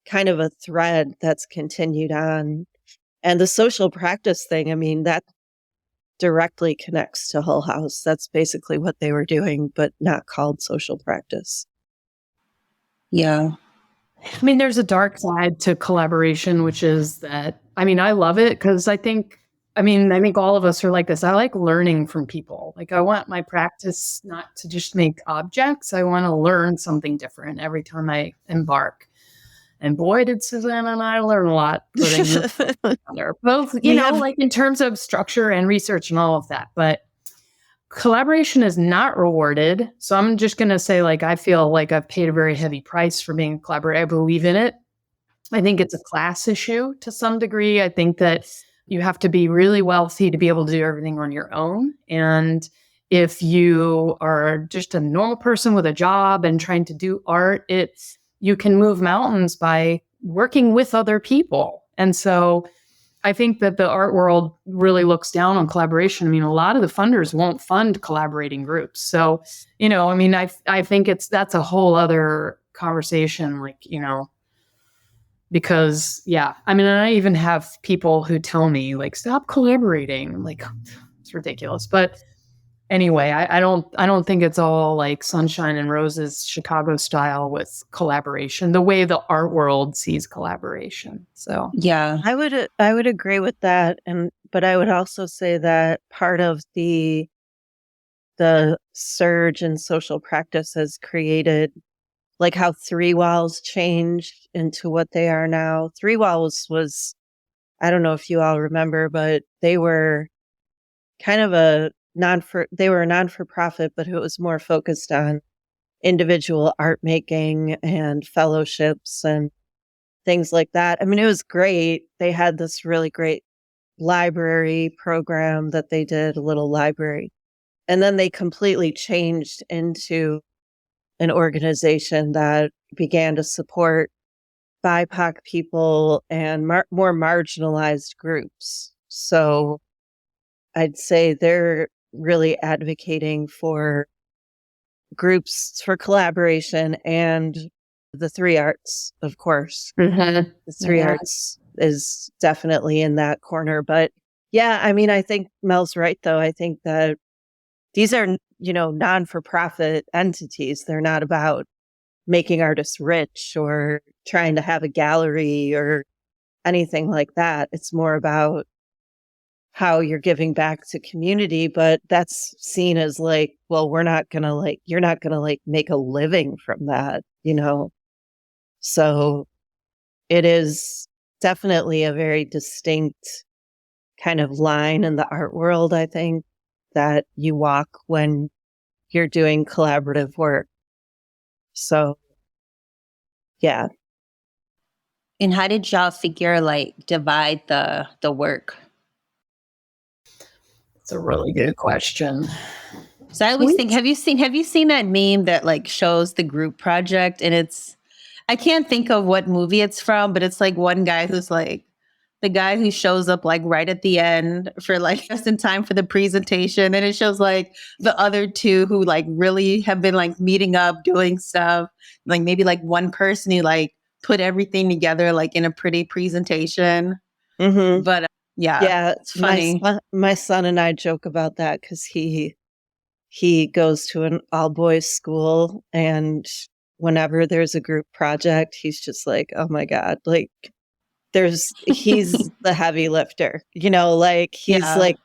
kind of a thread that's continued on. And the social practice thing, I mean, that directly connects to Hull House. That's basically what they were doing, but not called social practice. Yeah. I mean, there's a dark side to collaboration, which is that, I mean, I love it because I think all of us are like this. I like learning from people. Like, I want my practice not to just make objects. I want to learn something different every time I embark. And boy, did Susannah and I learn a lot putting this together. Both, like in terms of structure and research and all of that. But collaboration is not rewarded. So I'm just going to say, like, I feel like I've paid a very heavy price for being a collaborator. I believe in it. I think it's a class issue to some degree. I think that you have to be really wealthy to be able to do everything on your own. And if you are just a normal person with a job and trying to do art, you can move mountains by working with other people. And so I think that the art world really looks down on collaboration. I mean, a lot of the funders won't fund collaborating groups. So, I mean, I think that's a whole other conversation, like, because I mean, I even have people who tell me like, stop collaborating. I'm like, it's ridiculous. But anyway, I don't think it's all like sunshine and roses, Chicago style with collaboration, the way the art world sees collaboration. So Yeah. I would agree with that, but I would also say that part of the surge in social practice has created, like how Three Walls changed into what they are now. Three Walls was, I don't know if you all remember, but they were kind of a non-for-profit, but it was more focused on individual art making and fellowships and things like that. I mean, it was great. They had this really great library program that they did, a little library. And then they completely changed into an organization that began to support BIPOC people and more marginalized groups. So I'd say they're really advocating for groups for collaboration and the three arts, of course. mm-hmm. The three arts is definitely in that corner. But yeah, I mean, I think Mel's right, though. I think that these are, non-for-profit entities. They're not about making artists rich or trying to have a gallery or anything like that. It's more about how you're giving back to community, but that's seen as like, well, you're not going to make a living from that, So it is definitely a very distinct kind of line in the art world, I think, that you walk when you're doing collaborative work. So, yeah. And how did y'all figure like divide the work? It's a really good question. So I always think, have you seen that meme that like shows the group project, and I can't think of what movie it's from, but it's like one guy who's like the guy who shows up like right at the end for like just in time for the presentation, and it shows like the other two who like really have been like meeting up, doing stuff, like maybe like one person who like put everything together like in a pretty presentation. Mm-hmm. But yeah, it's funny. My son and I joke about that because he goes to an all boys school, and whenever there's a group project, he's just like, oh my God, like he's the heavy lifter, like he's like,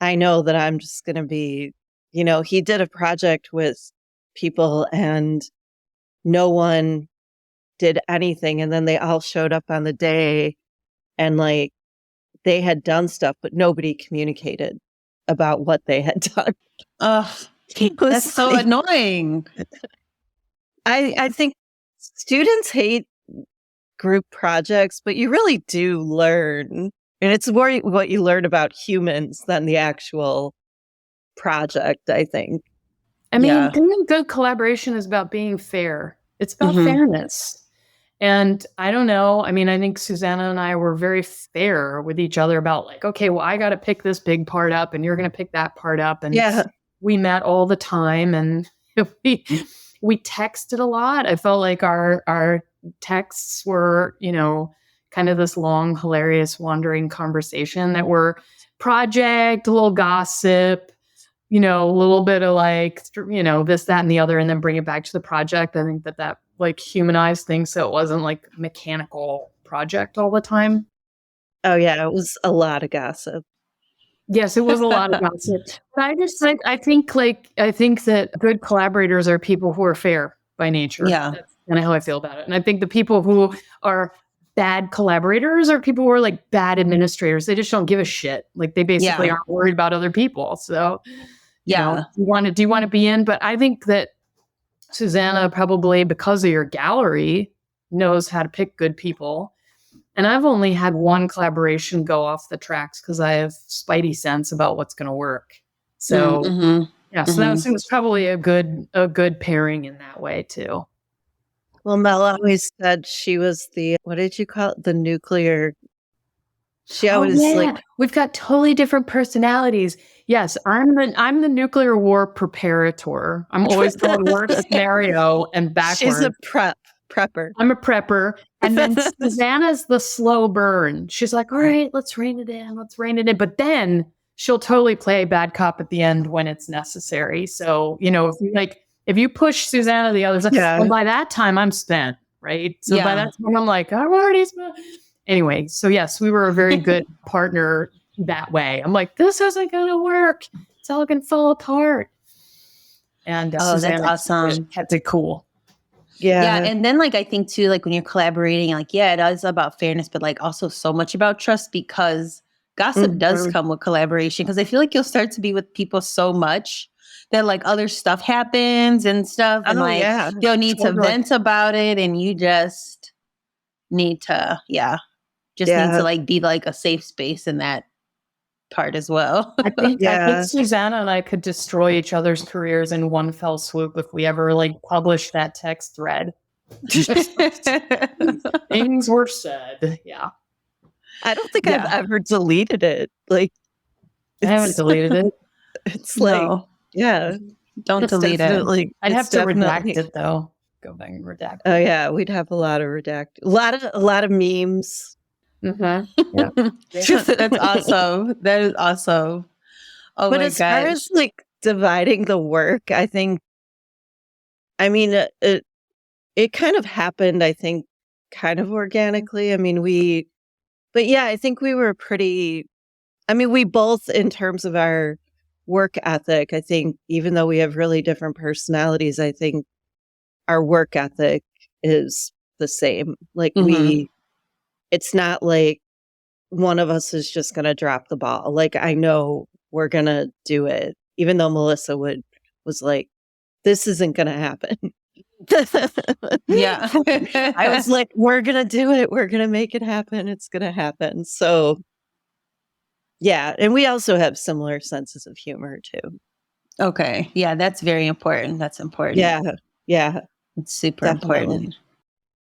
I know that I'm just going to be, he did a project with people and no one did anything. And then they all showed up on the day and like they had done stuff, but nobody communicated about what they had done. That's so annoying. I think students hate group projects, but you really do learn. And it's more what you learn about humans than the actual project, I think. I mean, good collaboration is about being fair. It's about fairness. And I don't know. I mean, I think Susannah and I were very fair with each other about like, okay, well, I got to pick this big part up and you're going to pick that part up. And we met all the time and we texted a lot. I felt like our texts were, kind of this long, hilarious, wandering conversation that were project, a little gossip, a little bit of like, this, that, and the other, and then bring it back to the project. I think that like humanized things so it wasn't like a mechanical project all the time. Oh, yeah. It was a lot of gossip. Yes, it was a lot of gossip. But I think that good collaborators are people who are fair by nature. Yeah. That's kind of how I feel about it. And I think the people who are bad collaborators are people who are like bad administrators. They just don't give a shit. Like they basically aren't worried about other people. So, do you want to be in? But I think that Susannah probably, because of your gallery, knows how to pick good people. And I've only had one collaboration go off the tracks because I have spidey sense about what's going to work. So so that was probably a good pairing in that way too. Well, Mel always said she was the, what did you call it? The nuclear. She Oh always yeah, like, we've got totally different personalities. Yes, I'm the nuclear war preparator. I'm always going worst scenario and she's a backward. prepper. I'm a prepper. And then Susanna's the slow burn. She's like, all right, let's rein it in. Let's rein it in. But then she'll totally play bad cop at the end when it's necessary. So, if you push Susanna the other side, Yeah. well, by that time I'm spent, right? So by that time I'm like, I'm already spent. Anyway, so yes, we were a very good partner that way. I'm like, this isn't going to work. It's all going to fall apart. And Susanna that's awesome. kept it cool. Yeah. And then I think too, when you're collaborating, it is about fairness, but also so much about trust, because gossip does come with collaboration. Because I feel like you'll start to be with people so much that other stuff happens and stuff, and they'll need to vent about it, and you just need to, need to be a safe space in that part as well. I think Susanna and I could destroy each other's careers in one fell swoop if we ever published that text thread. Things were said. Yeah. I don't think I've ever deleted it. I haven't deleted it. It's don't delete it. I'd have to redact it though. Go back and redact. Oh yeah, we'd have a lot of redact. A lot of memes. Mm-hmm. Yeah. That's awesome. That is awesome. Oh but my as far as dividing the work, I think, it kind of happened, I think, kind of organically. I think we were pretty, we both, in terms of our work ethic, I think, even though we have really different personalities, I think our work ethic is the same. It's not like one of us is just going to drop the ball. I know we're going to do it, even though Melissa was like, this isn't going to happen. Yeah. I was like, we're going to do it. We're going to make it happen. It's going to happen. So, yeah. And we also have similar senses of humor, too. Okay. Yeah, that's very important. That's important. Yeah. It's super important.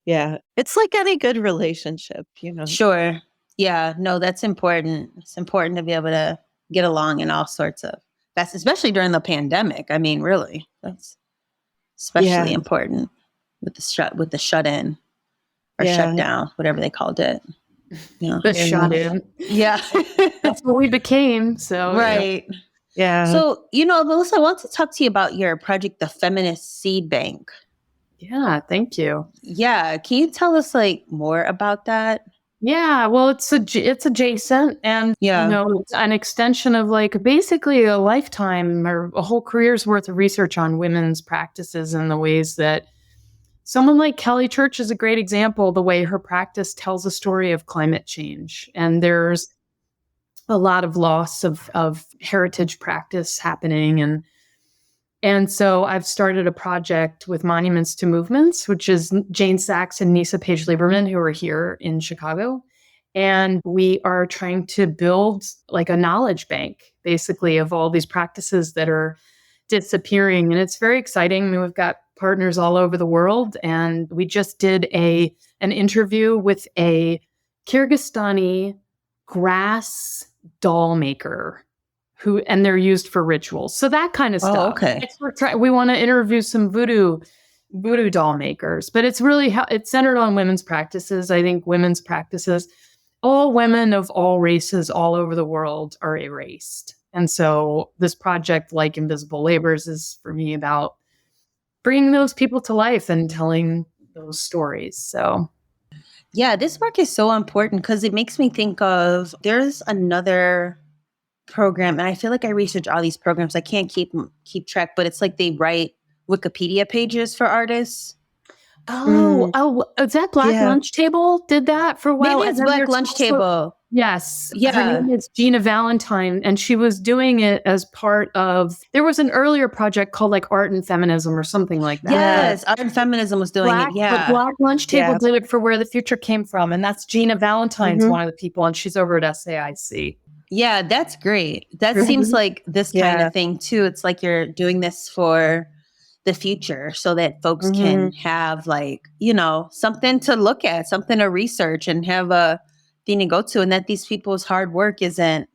Yeah. It's like any good relationship, Sure. Yeah. No, that's important. It's important to be able to get along in all sorts of that's especially during the pandemic. Really, that's especially important with the shut in or shut down, whatever they called it. The shut in. Yeah. That's what we became. So right. Yeah. So, Melissa, I want to talk to you about your project, the Feminist Seed Bank. Yeah, thank you. Yeah. Can you tell us more about that? Yeah, well, it's adjacent, and it's an extension of basically a lifetime or a whole career's worth of research on women's practices and the ways that someone like Kelly Church is a great example. The way her practice tells a story of climate change, and there's a lot of loss of heritage practice happening, and so I've started a project with Monuments to Movements, which is Jane Sachs and Nisa Page Lieberman, who are here in Chicago. And we are trying to build a knowledge bank, basically, of all these practices that are disappearing. And it's very exciting. We've got partners all over the world. And we just did an interview with a Kyrgyzstani grass doll maker and they're used for rituals. So that kind of stuff. Oh, okay. We want to interview some voodoo doll makers, but it's really it's centered on women's practices. I think women's practices, all women of all races all over the world are erased. And so this project, like Invisible Labors, is for me about bringing those people to life and telling those stories. So yeah, this work is so important because it makes me think of, there's another program, and I feel like I research all these programs. I can't keep track, but it's they write Wikipedia pages for artists. Oh, is that Black Lunch Table did that for a while? Maybe it's Black Lunch Table. Yes. Yeah. Her name is Gina Valentine, and she was doing it as part of, there was an earlier project called Art and Feminism or something like that. Yes, Art and Feminism was doing it, yeah. But Black Lunch Table did it for Where the Future Came From, and that's Gina Valentine's one of the people, and she's over at SAIC. Yeah, that's great. That seems like this kind of thing too. It's you're doing this for the future so that folks can have like, you know, something to look at, something to research and have a thing to go to, and that these people's hard work isn't,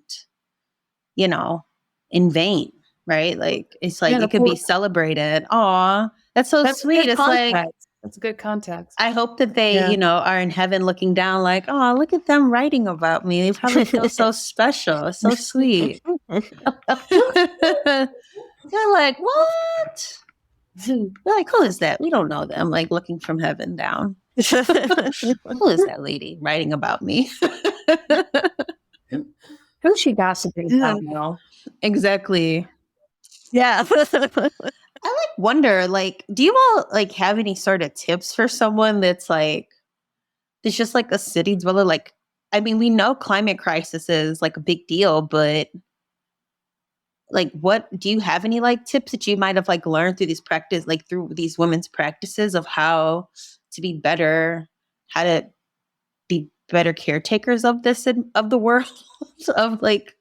you know, in vain, right? Like it's like it could be celebrated. Aw, that's so sweet. It's like that's a good context. I hope that they, you know, are in heaven looking down like, oh, look at them writing about me. They probably feel so special. It's so sweet. They're like, what? They're like, who is that? We don't know them. Like looking from heaven down. Who is that lady writing about me? Who's she gossiping about now? Exactly. Yeah. I like wonder, like, do you all like have any sort of tips for someone that's like, it's just like a city dweller? Like, I mean, we know climate crisis is like a big deal, but like, what do you have any like tips that you might have like learned through these practice, like through these women's practices of how to be better, how to be better caretakers of this of the world, of like,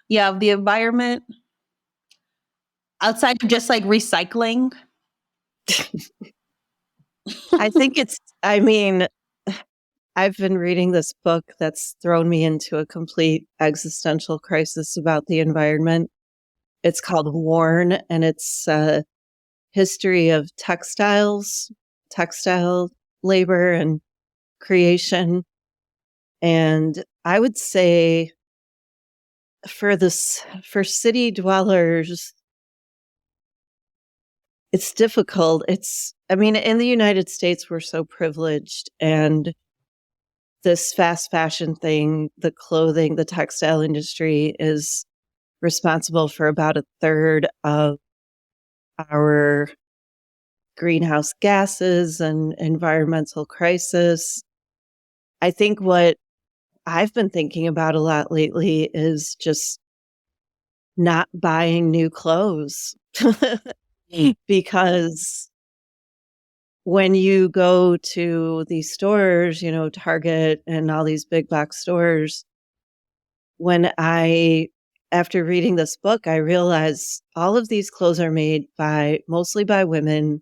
yeah, of the environment outside of just like recycling? I think I mean, I've been reading this book that's thrown me into a complete existential crisis about the environment. It's called Worn, and it's a history of textile labor and creation. And I would say for city dwellers, it's difficult. I mean, in the United States, we're so privileged, and this fast fashion thing, the clothing, the textile industry is responsible for about a third of our greenhouse gases and environmental crisis. I think what I've been thinking about a lot lately is just not buying new clothes because when you go to these stores, you know, Target and all these big box stores, after reading this book, I realized all of these clothes are made mostly by women,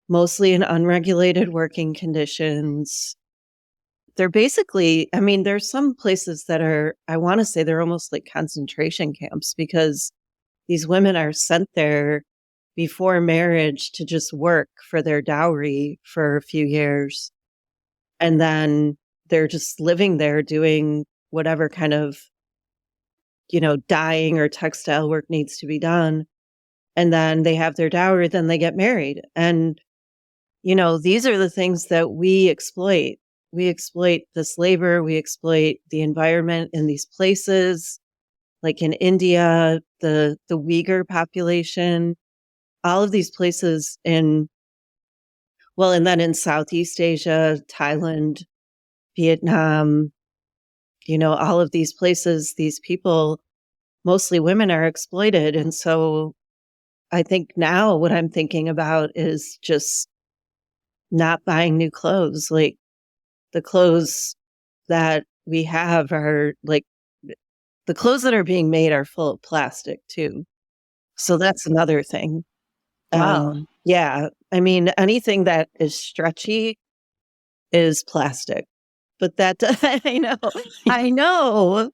mostly in unregulated working conditions. They're basically, I mean, there's some places that I want to say they're almost like concentration camps because these women are sent there before marriage to just work for their dowry for a few years. And then they're just living there doing whatever kind of, you know, dyeing or textile work needs to be done. And then they have their dowry, then they get married. And, you know, these are the things that we exploit. We exploit this labor. We exploit the environment in these places, like in India, the Uyghur population, all of these places and then in Southeast Asia, Thailand, Vietnam, you know, all of these places, these people, mostly women, are exploited. And so I think now what I'm thinking about is just not buying new clothes. Like the clothes that we have are like the clothes that are being made are full of plastic too. So that's another thing. Wow. Yeah. I mean, anything that is stretchy is plastic. But that I know.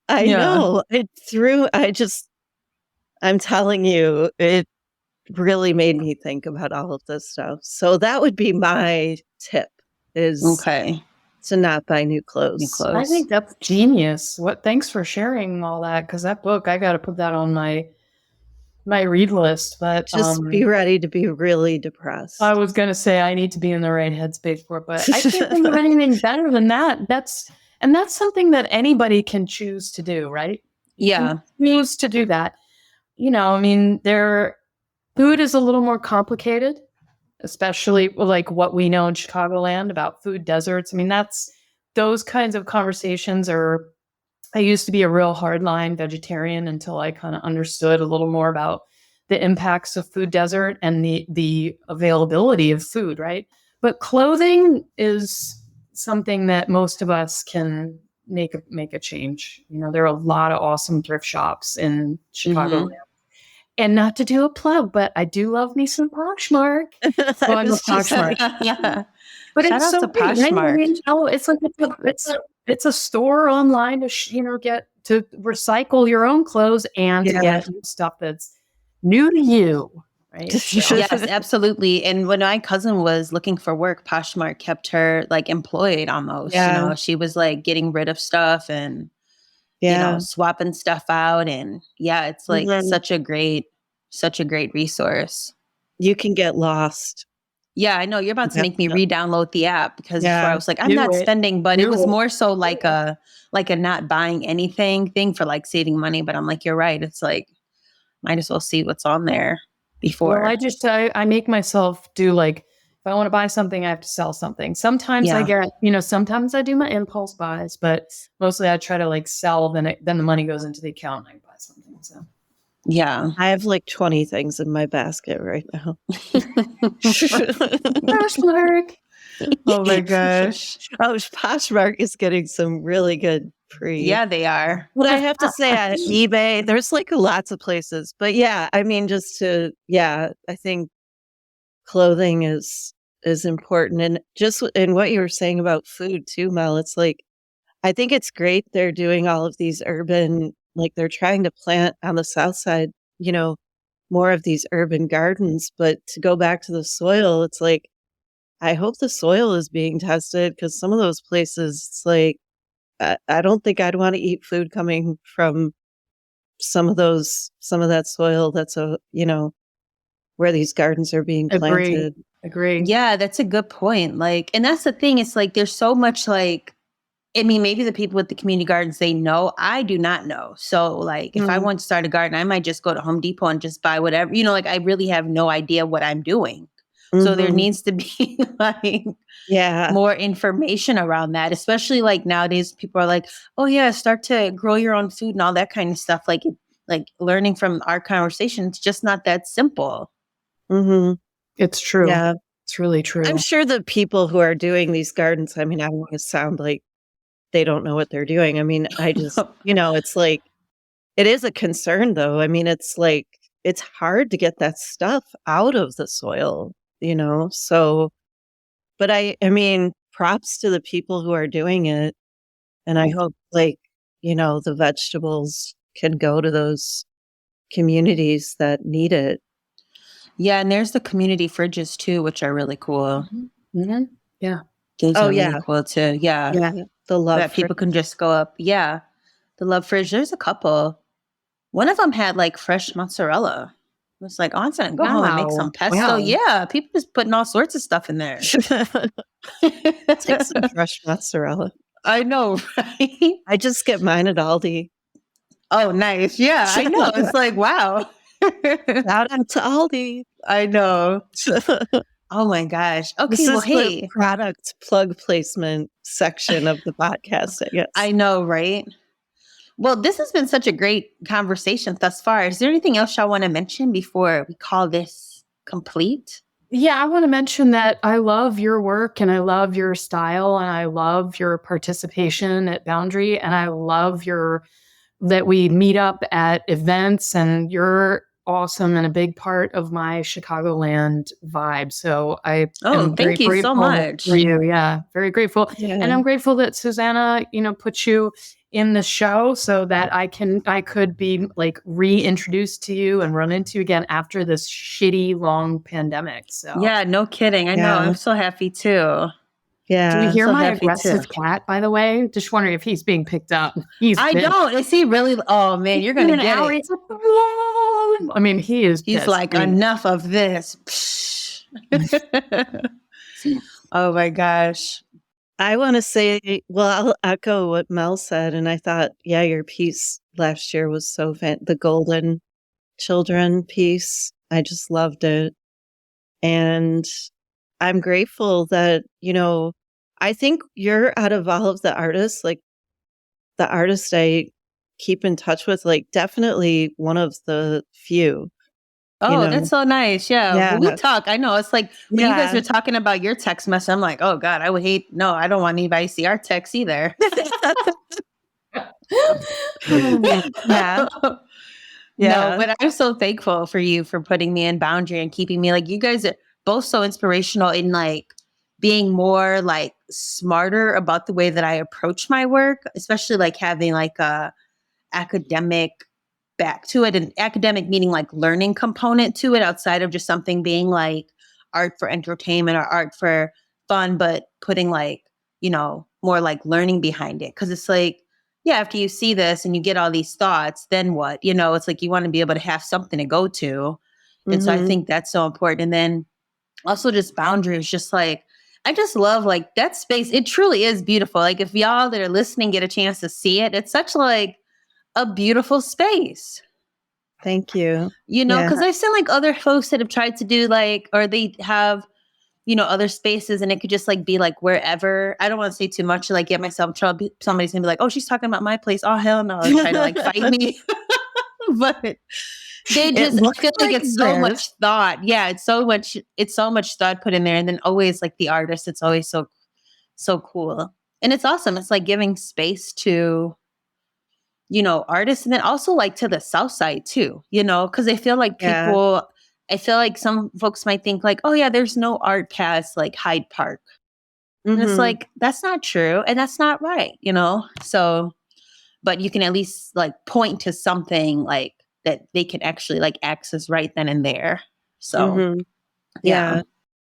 I'm telling you, it really made me think about all of this stuff. So that would be my tip is to not buy new clothes. I think that's genius. Thanks for sharing all that, because that book, I got to put that on my read list. But just be ready to be really depressed. I was going to say I need to be in the right headspace for it, but I can't think of anything better than that. That's something that anybody can choose to do, right? Yeah. Choose to do that. You know, I mean, food is a little more complicated, especially like what we know in Chicagoland about food deserts. I mean, those kinds of conversations I used to be a real hardline vegetarian until I kind of understood a little more about the impacts of food desert and the availability of food, right? But clothing is something that most of us can make a change. You know, there are a lot of awesome thrift shops in Chicago. And not to do a plug, but I do love me some Poshmark. Well, I'm a Poshmark. Yeah. But Shout it's out so to great, right? I Poshmark. mean, it's like it's a store online to get to recycle your own clothes and to get stuff that's new to you, right? So, Yes, absolutely. And when my cousin was looking for work, Poshmark kept her like employed almost. You know, she was like getting rid of stuff and you know, swapping stuff out. And yeah, it's like such a great resource. You can get lost. Yeah, I know you're about to make me re-download the app because before I was like, I'm do not it. spending, but Do it was it. more so like a not buying anything thing for like saving money. But I'm like, you're right. It's like, might as well see what's on there before. Well, I make myself do like, if I want to buy something, I have to sell something. Sometimes I get, sometimes I do my impulse buys, but mostly I try to like sell, then the money goes into the account and I buy something. So yeah. I have like 20 things in my basket right now. Poshmark. Oh my gosh. Oh, Poshmark is getting some really good free. Yeah, they are. But I have to say at eBay, there's like lots of places. But yeah, I mean, I think clothing is important. And just in what you were saying about food too, Mel, it's like, I think it's great they're doing all of these urban, like they're trying to plant on the South Side, more of these urban gardens. But to go back to the soil, it's like, I hope the soil is being tested because some of those places, it's like, I don't think I'd want to eat food coming from some of that soil that's where these gardens are being planted. Agree. Yeah, that's a good point. Like, and that's the thing. It's like, there's so much like, I mean, maybe the people with the community gardens, they know. I do not know. So like, if I want to start a garden, I might just go to Home Depot and just buy whatever, like I really have no idea what I'm doing. So there needs to be like more information around that, especially like nowadays people are like, oh yeah, start to grow your own food and all that kind of stuff. Like learning from our conversation, it's just not that simple. It's true. Yeah. It's really true. I'm sure the people who are doing these gardens, I mean, I don't want to sound like they don't know what they're doing. I mean, I just, it's like, it is a concern though. I mean, it's like, it's hard to get that stuff out of the soil. So, but I mean, props to the people who are doing it. And I hope the vegetables can go to those communities that need it. Yeah. And there's the community fridges too, which are really cool. Yeah. Those are really cool too. Yeah. Yeah. The love that people can just go up. Yeah. The love fridge. There's a couple. One of them had like fresh mozzarella. It was like, oh, I'm going to go home and make some pesto. Wow. Yeah, people just putting all sorts of stuff in there. Take some fresh mozzarella. I know, right? I just get mine at Aldi. Oh, nice. Yeah, I know. It's like, wow. Shout out to Aldi. I know. Oh my gosh. Okay, this well, is hey. the product plug placement section of the podcast, I guess. I know, right? Well, this has been such a great conversation thus far. Is there anything else y'all want to mention before we call this complete? Yeah, I want to mention that I love your work and I love your style and I love your participation at Boundary and I love that we meet up at events and you're awesome and a big part of my Chicagoland vibe. So I am thank you so much for you. Yeah, very grateful. Yeah. And I'm grateful that Susannah, put you in the show so that I could be like reintroduced to you and run into you again after this shitty long pandemic. So yeah, no kidding. I know. I'm so happy too. Yeah. Do you hear my aggressive cat, by the way? Just wondering if he's being picked up. I don't. Is he really? Oh man, you're gonna get it. Like, I mean, he's like, enough of this. Oh my gosh. I want to say, well, I'll echo what Mel said. And I thought, yeah, your piece last year was so the Golden Children piece. I just loved it. And I'm grateful that, I think you're out of all of the artists, like the artist I keep in touch with, like definitely one of the few. Oh, that's so nice. Yeah. Well, we talk. I know. It's like when you guys were talking about your text message, I'm like, oh God, I don't want anybody to see our text either. Yeah. No, but I'm so thankful for you for putting me in boundary and keeping me like you guys are both so inspirational in like being more like smarter about the way that I approach my work, especially like having like a academic back to it, and academic meaning like learning component to it outside of just something being like art for entertainment or art for fun, but putting like, more like learning behind it. Cause it's like, yeah, after you see this and you get all these thoughts, then what? It's like you want to be able to have something to go to. And so I Mhm. think that's so important. And then also just boundaries, just like, I just love like that space. It truly is beautiful. Like if y'all that are listening get a chance to see it, it's such like a beautiful space, Thank you. Yeah. because I've seen like other folks that have tried to do like, or they have, other spaces and it could just like be like wherever. I don't want to say too much to like get myself in trouble. Somebody's gonna be like, oh, she's talking about my place. Oh, hell no. And try to like fight me. But they just, I feel like it's so much thought. Yeah. It's so much thought put in there. And then always like the artist, it's always so cool. And it's awesome. It's like giving space to, artists, and then also like to the South Side too, because I feel like I feel like some folks might think like, oh yeah, there's no art past like Hyde Park. And it's Mhm. like, that's not true. And that's not right, So, but you can at least like point to something like that they can actually like access right then and there. So, Mhm. yeah. Yeah.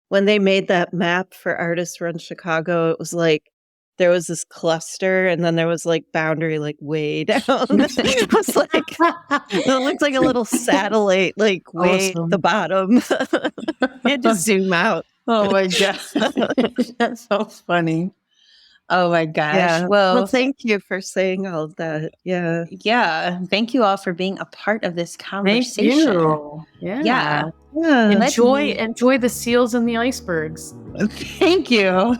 When they made that map for Artists Run Chicago, it was like there was this cluster and then there was like boundary like way down. It was like it looked like a little satellite like way at the Awesome. bottom. You had to zoom out. Oh my gosh. That's so funny. Oh my gosh. Yeah. Well, Thank you for saying all of that. Yeah. yeah. Thank you all for being a part of this Thank conversation. you. Yeah. Yeah. Yeah. Enjoy the seals and the icebergs. Thank you.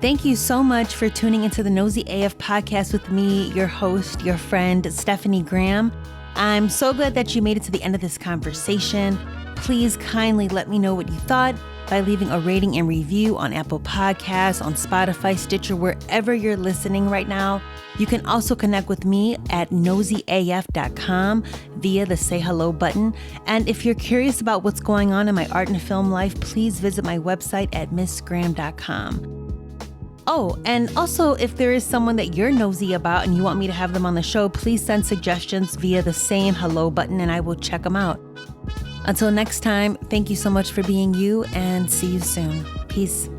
Thank you so much for tuning into the noseyAF podcast with me, your host, your friend, Stephanie Graham. I'm so glad that you made it to the end of this conversation. Please kindly let me know what you thought by leaving a rating and review on Apple Podcasts, on Spotify, Stitcher, wherever you're listening right now. You can also connect with me at noseyAF.com via the Say Hello button. And if you're curious about what's going on in my art and film life, please visit my website at missgraham.com. Oh, and also if there is someone that you're nosy about and you want me to have them on the show, please send suggestions via the Saying Hello button and I will check them out. Until next time, thank you so much for being you and see you soon. Peace.